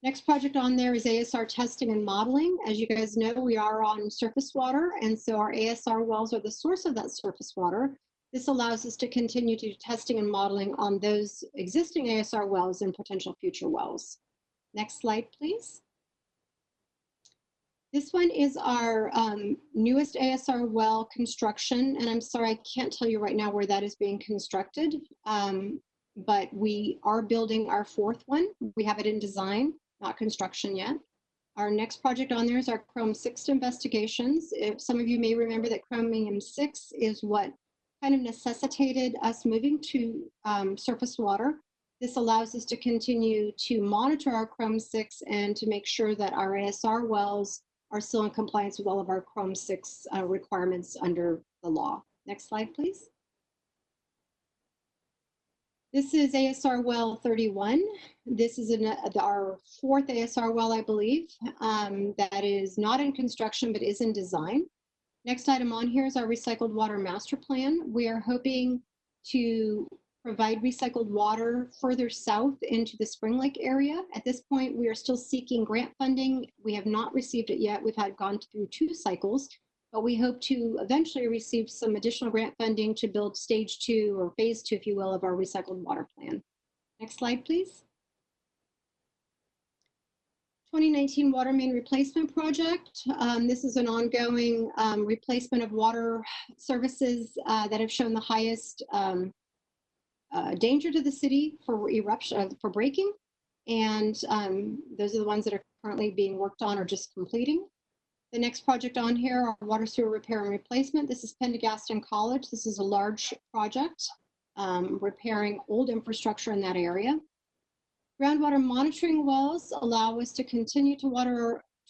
Next project on there is ASR testing and modeling. As you guys know, we are on surface water, and so our ASR wells are the source of that surface water. This allows us to continue to do testing and modeling on those existing ASR wells and potential future wells. Next slide, please. This one is our newest ASR well construction, and I'm sorry, I can't tell you right now where that is being constructed, but we are building our fourth one. We have it in design, not construction yet. Our next project on there is our Chrome 6 investigations. If some of you may remember that Chromium 6 is what kind of necessitated us moving to surface water. This allows us to continue to monitor our Chrome 6 and to make sure that our ASR wells are still in compliance with all of our Chrome 6 requirements under the law. Next slide, please. This is ASR well 31. This is our fourth ASR well, I believe, that is not in construction but is in design. Next item on here is our recycled water master plan. We are hoping to provide recycled water further south into the Spring Lake area. At this point, we are still seeking grant funding. We have not received it yet. We've gone through 2 cycles, but we hope to eventually receive some additional grant funding to build stage 2 or phase 2, if you will, of our recycled water plan. Next slide, please. 2019 water main replacement project. This is an ongoing replacement of water services that have shown the highest danger to the city for eruption, for breaking. And those are the ones that are currently being worked on or just completing. The next project on here are water sewer repair and replacement. This is Pendergaston College. This is a large project repairing old infrastructure in that area. Groundwater monitoring wells allow us to continue to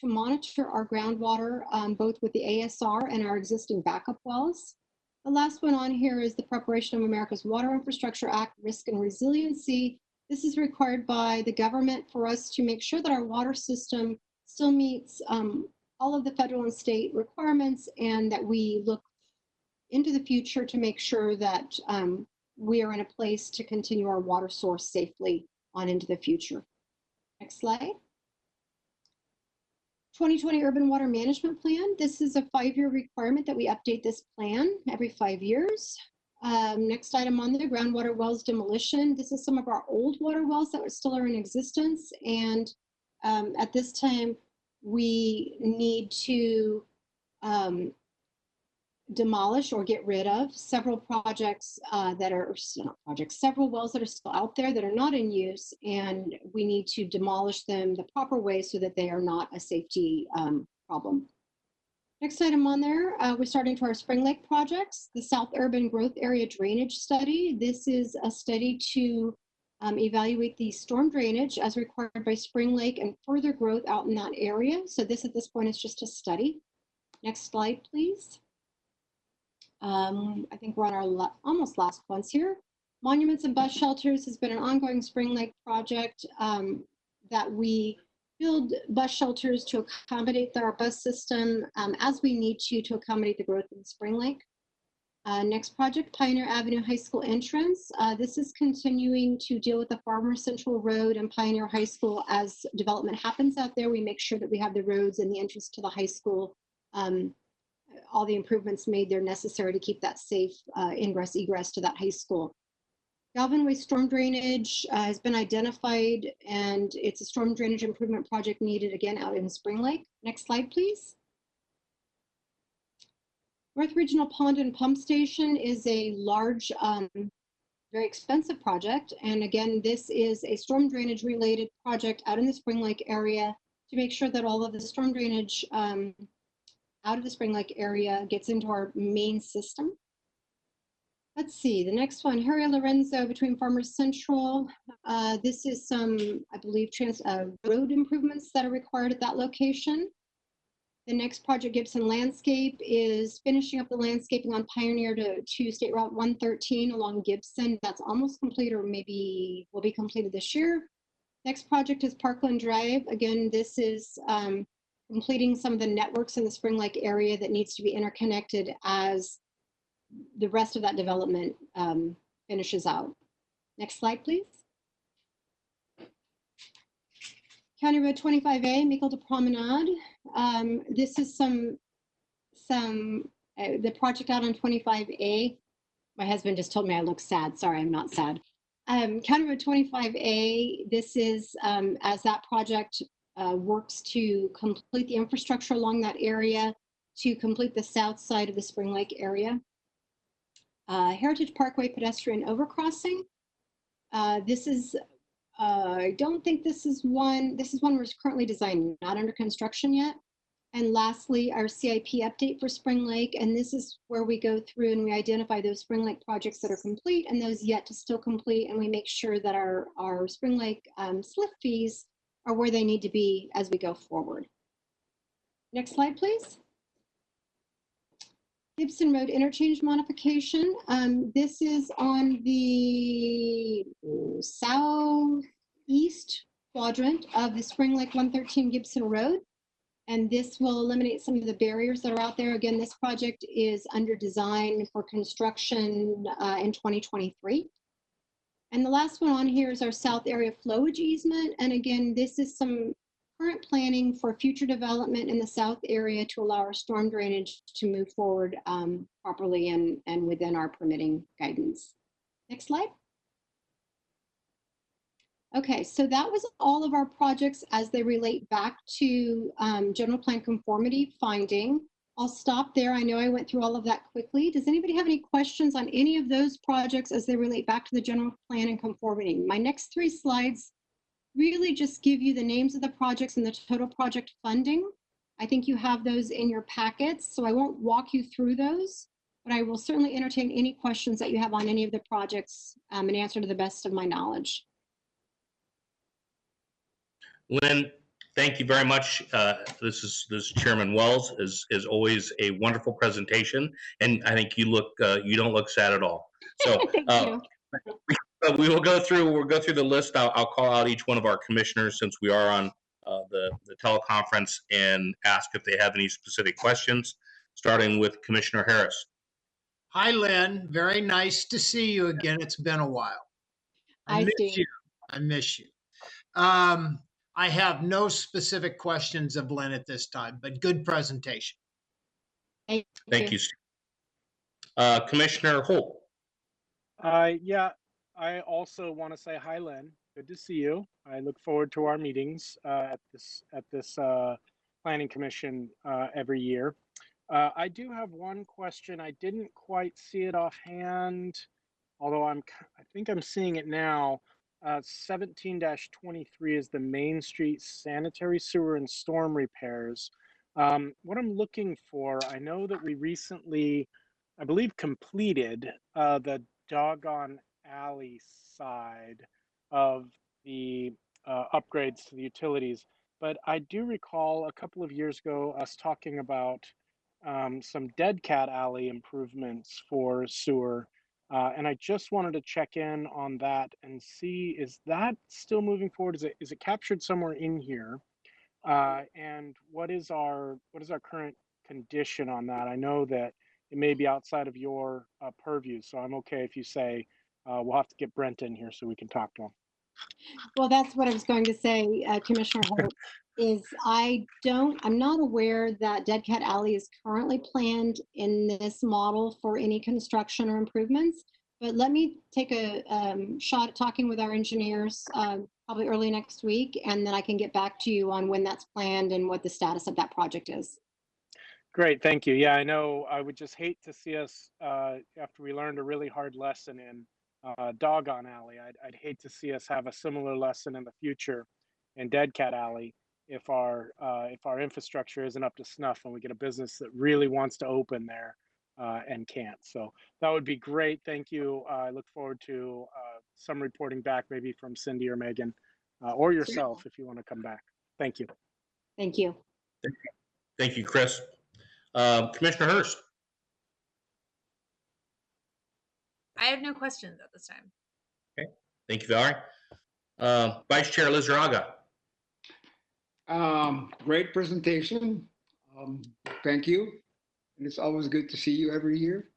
monitor our groundwater both with the ASR and our existing backup wells. The last one on here is the preparation of America's Water Infrastructure Act, Risk and Resiliency. This is required by the government for us to make sure that our water system still meets all of the federal and state requirements, and that we look into the future to make sure that we are in a place to continue our water source safely on into the future. Next slide. 2020 Urban Water Management Plan. This is a 5-year requirement that we update this plan every 5 years. Next item on there, groundwater wells demolition. This is some of our old water wells that still are in existence. And at this time, we need to demolish or get rid of several projects several wells that are still out there that are not in use, and we need to demolish them the proper way so that they are not a safety problem. Next item on there, we're starting to our Spring Lake projects, the South Urban Growth Area Drainage Study. This is a study to evaluate the storm drainage as required by Spring Lake and further growth out in that area. So this at this point is just a study. Next slide, please. I think we're on our almost last ones here. Monuments and bus shelters has been an ongoing Spring Lake project that we build bus shelters to accommodate our bus system as we need to accommodate the growth in Spring Lake. Next project, Pioneer Avenue High School entrance. This is continuing to deal with the Farmer Central Road and Pioneer High School as development happens out there. We make sure that we have the roads and the entrance to the high school, all the improvements made there necessary to keep that safe ingress egress to that high school. Galvin Way storm drainage has been identified, and it's a storm drainage improvement project needed again out in Spring Lake. Next slide, please. North Regional Pond and Pump Station is a large, very expensive project. And again, this is a storm drainage related project out in the Spring Lake area to make sure that all of the storm drainage out of the Spring Lake area gets into our main system. Let's see, the next one, Harry Lorenzo between Farmers Central. This is some, I believe, road improvements that are required at that location. The next project, Gibson Landscape, is finishing up the landscaping on Pioneer to State Route 113 along Gibson. That's almost complete, or maybe will be completed this year. Next project is Parkland Drive. Again, this is completing some of the networks in the Spring Lake area that needs to be interconnected as the rest of that development finishes out. Next slide, please. County Road 25A, Michael de Promenade. This is the project out on 25A. My husband just told me I look sad. Sorry, I'm not sad. County Road 25A, this is as that project works to complete the infrastructure along that area to complete the south side of the Spring Lake area. Heritage Parkway pedestrian overcrossing. This is I don't think this is one we're currently designing, not under construction yet. And lastly, our CIP update for Spring Lake. And this is where we go through and we identify those Spring Lake projects that are complete and those yet to still complete. And we make sure that our Spring Lake slip fees are where they need to be as we go forward. Next slide, please. Gibson Road interchange modification. This is on the southeast quadrant of the Spring Lake 113 Gibson Road. And this will eliminate some of the barriers that are out there. Again, this project is under design for construction in 2023. And the last one on here is our south area flowage easement. And again, this is some current planning for future development in the south area to allow our storm drainage to move forward properly and within our permitting guidance. Next slide. Okay, so that was all of our projects as they relate back to general plan conformity finding. I'll stop there. I know I went through all of that quickly. Does anybody have any questions on any of those projects as they relate back to the general plan and conformity? My next 3 slides really just give you the names of the projects and the total project funding. I think you have those in your packets, so I won't walk you through those, but I will certainly entertain any questions that you have on any of the projects and answer to the best of my knowledge. Lynn, thank you very much. This is Chairman Wells. Is always a wonderful presentation, and I think you don't look sad at all. So we will go through. We'll go through the list. I'll call out each one of our commissioners since we are on the teleconference and ask if they have any specific questions. Starting with Commissioner Harris. Hi, Lynn. Very nice to see you again. It's been a while. I miss you. I have no specific questions of Lynn at this time, but good presentation. Thank you. Commissioner Holt. Yeah, I also want to say hi, Lynn. Good to see you. I look forward to our meetings at this Planning Commission every year. I do have one question. I didn't quite see it offhand, although I think I'm seeing it now. 17-23 is the Main Street sanitary sewer and storm repairs. What I'm looking for, I know that we recently, I believe, completed the Doggone Alley side of the upgrades to the utilities, but I do recall a couple of years ago us talking about some Dead Cat Alley improvements for sewer. And I just wanted to check in on that and see, is that still moving forward? Is it captured somewhere in here? And what is our current condition on that? I know that it may be outside of your purview, so I'm okay if you say we'll have to get Brent in here so we can talk to him. Well, that's what I was going to say, Commissioner Holt, is I'm not aware that Dead Cat Alley is currently planned in this model for any construction or improvements, but let me take a shot at talking with our engineers probably early next week, and then I can get back to you on when that's planned and what the status of that project is. Great, thank you. Yeah, I know I would just hate to see us, after we learned a really hard lesson in Doggone Alley, I'd hate to see us have a similar lesson in the future in Dead Cat Alley if our infrastructure isn't up to snuff and we get a business that really wants to open there and can't. So that would be great. Thank you. I look forward to some reporting back, maybe from Cindy or Megan or yourself if you want to come back. Thank you. Thank you. Thank you, Chris. Commissioner Hurst. I have no questions at this time. Okay, thank you, Valerie. Vice Chair Lizarraga. Great presentation. Thank you. And it's always good to see you every year.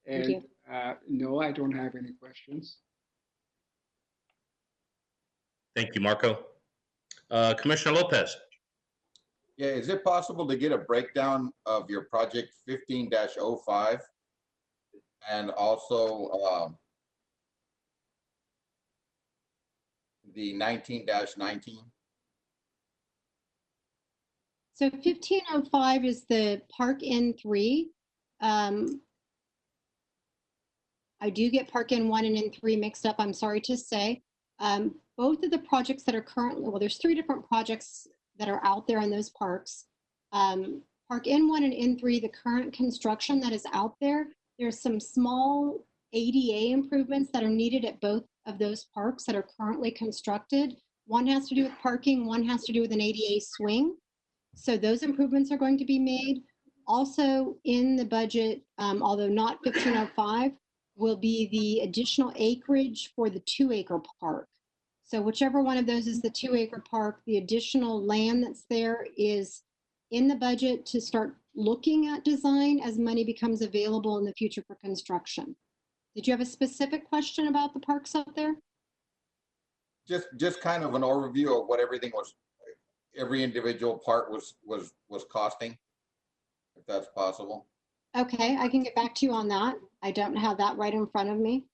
And no, I don't have any questions. Thank you, Marco. Commissioner Lopez. Yeah, is it possible to get a breakdown of your project 15-05 and also the 19-19? So 1505 is the Park N3. I do get Park N1 and N3 mixed up, I'm sorry to say. Both of the projects that are currently, well, there's 3 different projects that are out there in those parks. Park N1 and N3, the current construction that is out there, there's some small ADA improvements that are needed at both of those parks that are currently constructed. One has to do with parking, one has to do with an ADA swing. So those improvements are going to be made. Also in the budget, although not 1505, will be the additional acreage for the 2-acre park. So whichever one of those is the 2-acre park, the additional land that's there is in the budget to start looking at design as money becomes available in the future for construction. Did you have a specific question about the parks out there? Just kind of an overview of what everything was, every individual part was costing, if that's possible. Okay, I can get back to you on that. I don't have that right in front of me.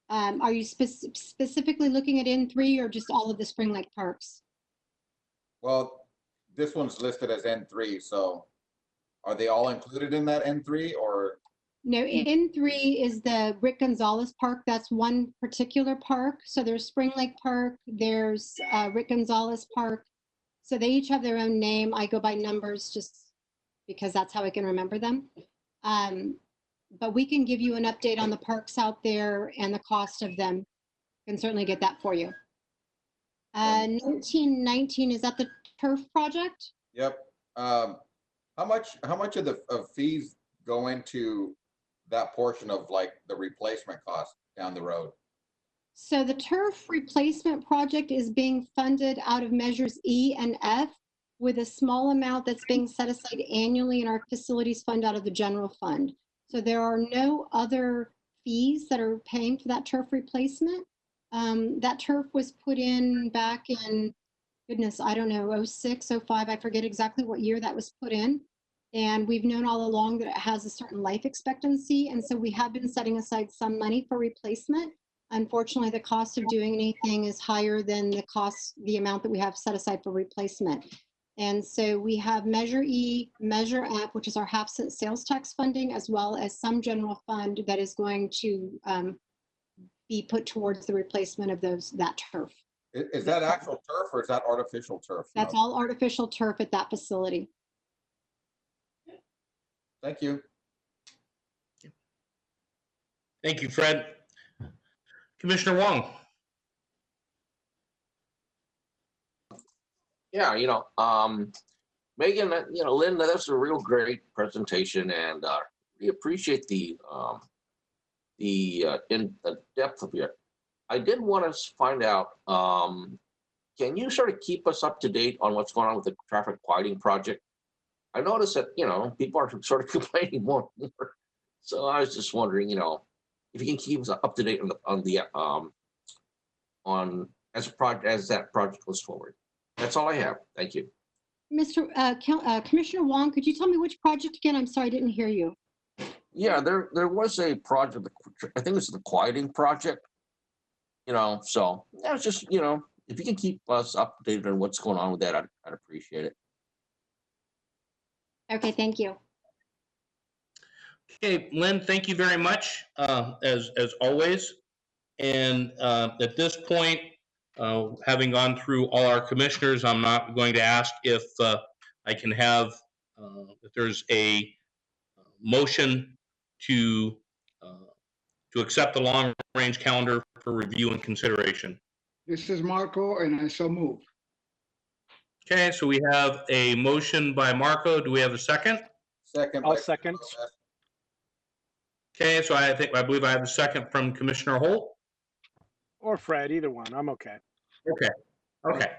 Are you specifically looking at N3 or just all of the Spring Lake parks? Well, this one's listed as N3, so are they all included in that N3 or? No, N3 is the Rick Gonzalez Park. That's one particular park. So there's Spring Lake Park, there's Rick Gonzalez Park. So they each have their own name. I go by numbers just because that's how I can remember them. But we can give you an update on the parks out there and the cost of them. Can certainly get that for you. 1919, is that the turf project? Yep. How much of the fees go into that portion of like the replacement cost down the road? So the turf replacement project is being funded out of measures E and F with a small amount that's being set aside annually in our facilities fund out of the general fund. So there are no other fees that are paying for that turf replacement. That turf was put in back in, goodness, I don't know, 06, 05, I forget exactly what year that was put in. And we've known all along that it has a certain life expectancy. And so we have been setting aside some money for replacement. Unfortunately, the cost of doing anything is higher than the amount that we have set aside for replacement. And so we have Measure E, Measure F, which is our half-cent sales tax funding, as well as some general fund that is going to be put towards the replacement of that turf. Is that actual turf or is that artificial turf? That's all artificial turf at that facility. Thank you. Thank you, Fred. Commissioner Wong. Yeah, Megan, Linda, that's a real great presentation, and we appreciate the depth of it. I did want to find out, can you sort of keep us up to date on what's going on with the traffic quieting project? I noticed that, people are sort of complaining more and more. So I was just wondering, if you can keep us up to date as that project goes forward. That's all I have. Thank you. Commissioner Wong, could you tell me which project again? I'm sorry, I didn't hear you. Yeah, there was a project, I think it's the quieting project, so that was just, if you can keep us updated on what's going on with that, I'd appreciate it. Okay, thank you. Okay, Lynn, thank you very much, as always. And at this point, having gone through all our commissioners, I'm not going to ask if I can have, if there's a motion to accept the long-range calendar for review and consideration. This is Marco, and I so move. Okay, so we have a motion by Marco. Do we have a second? Second. I'll second. Okay, so I believe I have a second from Commissioner Holt. Or Fred, either one. I'm okay. Okay.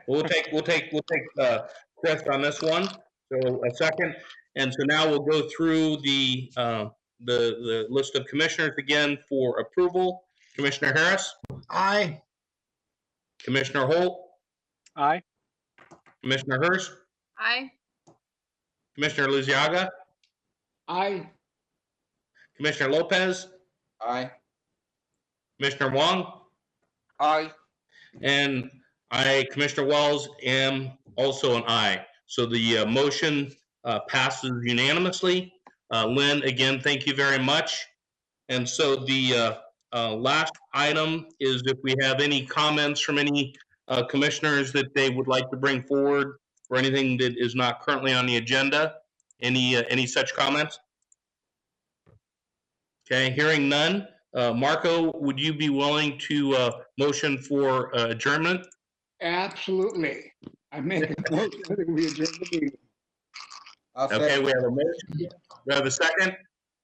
We'll take Chris on this one. So a second, and so now we'll go through the list of commissioners again for approval. Commissioner Harris. Aye. Commissioner Holt. Aye. Commissioner Hurst. Aye. Commissioner Luziaga. Aye. Commissioner Lopez. Aye. Commissioner Wong. Aye. And I, Commissioner Wells, am also an aye. So the motion passes unanimously. Lynn, again, thank you very much. And so the Last item is if we have any comments from any commissioners that they would like to bring forward or anything that is not currently on the agenda. Any such comments? Okay, hearing none. Marco, would you be willing to motion for adjournment? Absolutely. I make a motion that we adjourn the meeting. I'll Okay, second. we have a motion. We have a second?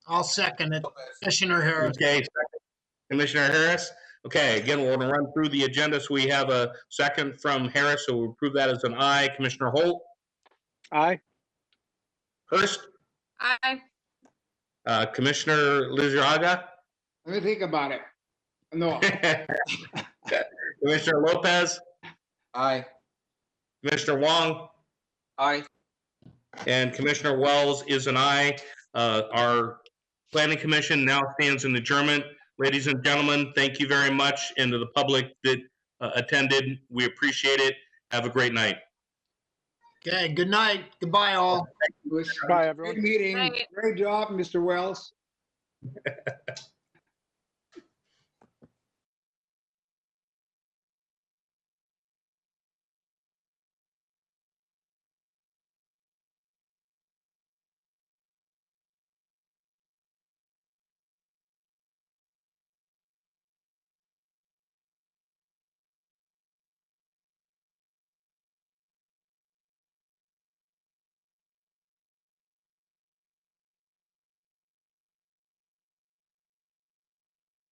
I'll second it. Commissioner Harris. Okay, second. Commissioner Harris? Okay, again, we're gonna run through the agenda. So we have a second from Harris, so we'll approve that as an aye. Commissioner Holt? Aye. Hurst? Aye. Commissioner Lizarraga? Let me think about it. No, Commissioner Lopez? Aye. Commissioner Wong? Aye. And Commissioner Wells is an aye. Our planning commission now stands in adjournment. Ladies and gentlemen, thank you very much. And to the public that attended, we appreciate it. Have a great night. Okay, good night. Goodbye, all. it was Bye, a everyone. great meeting. Night. Great job, Mr. Wells.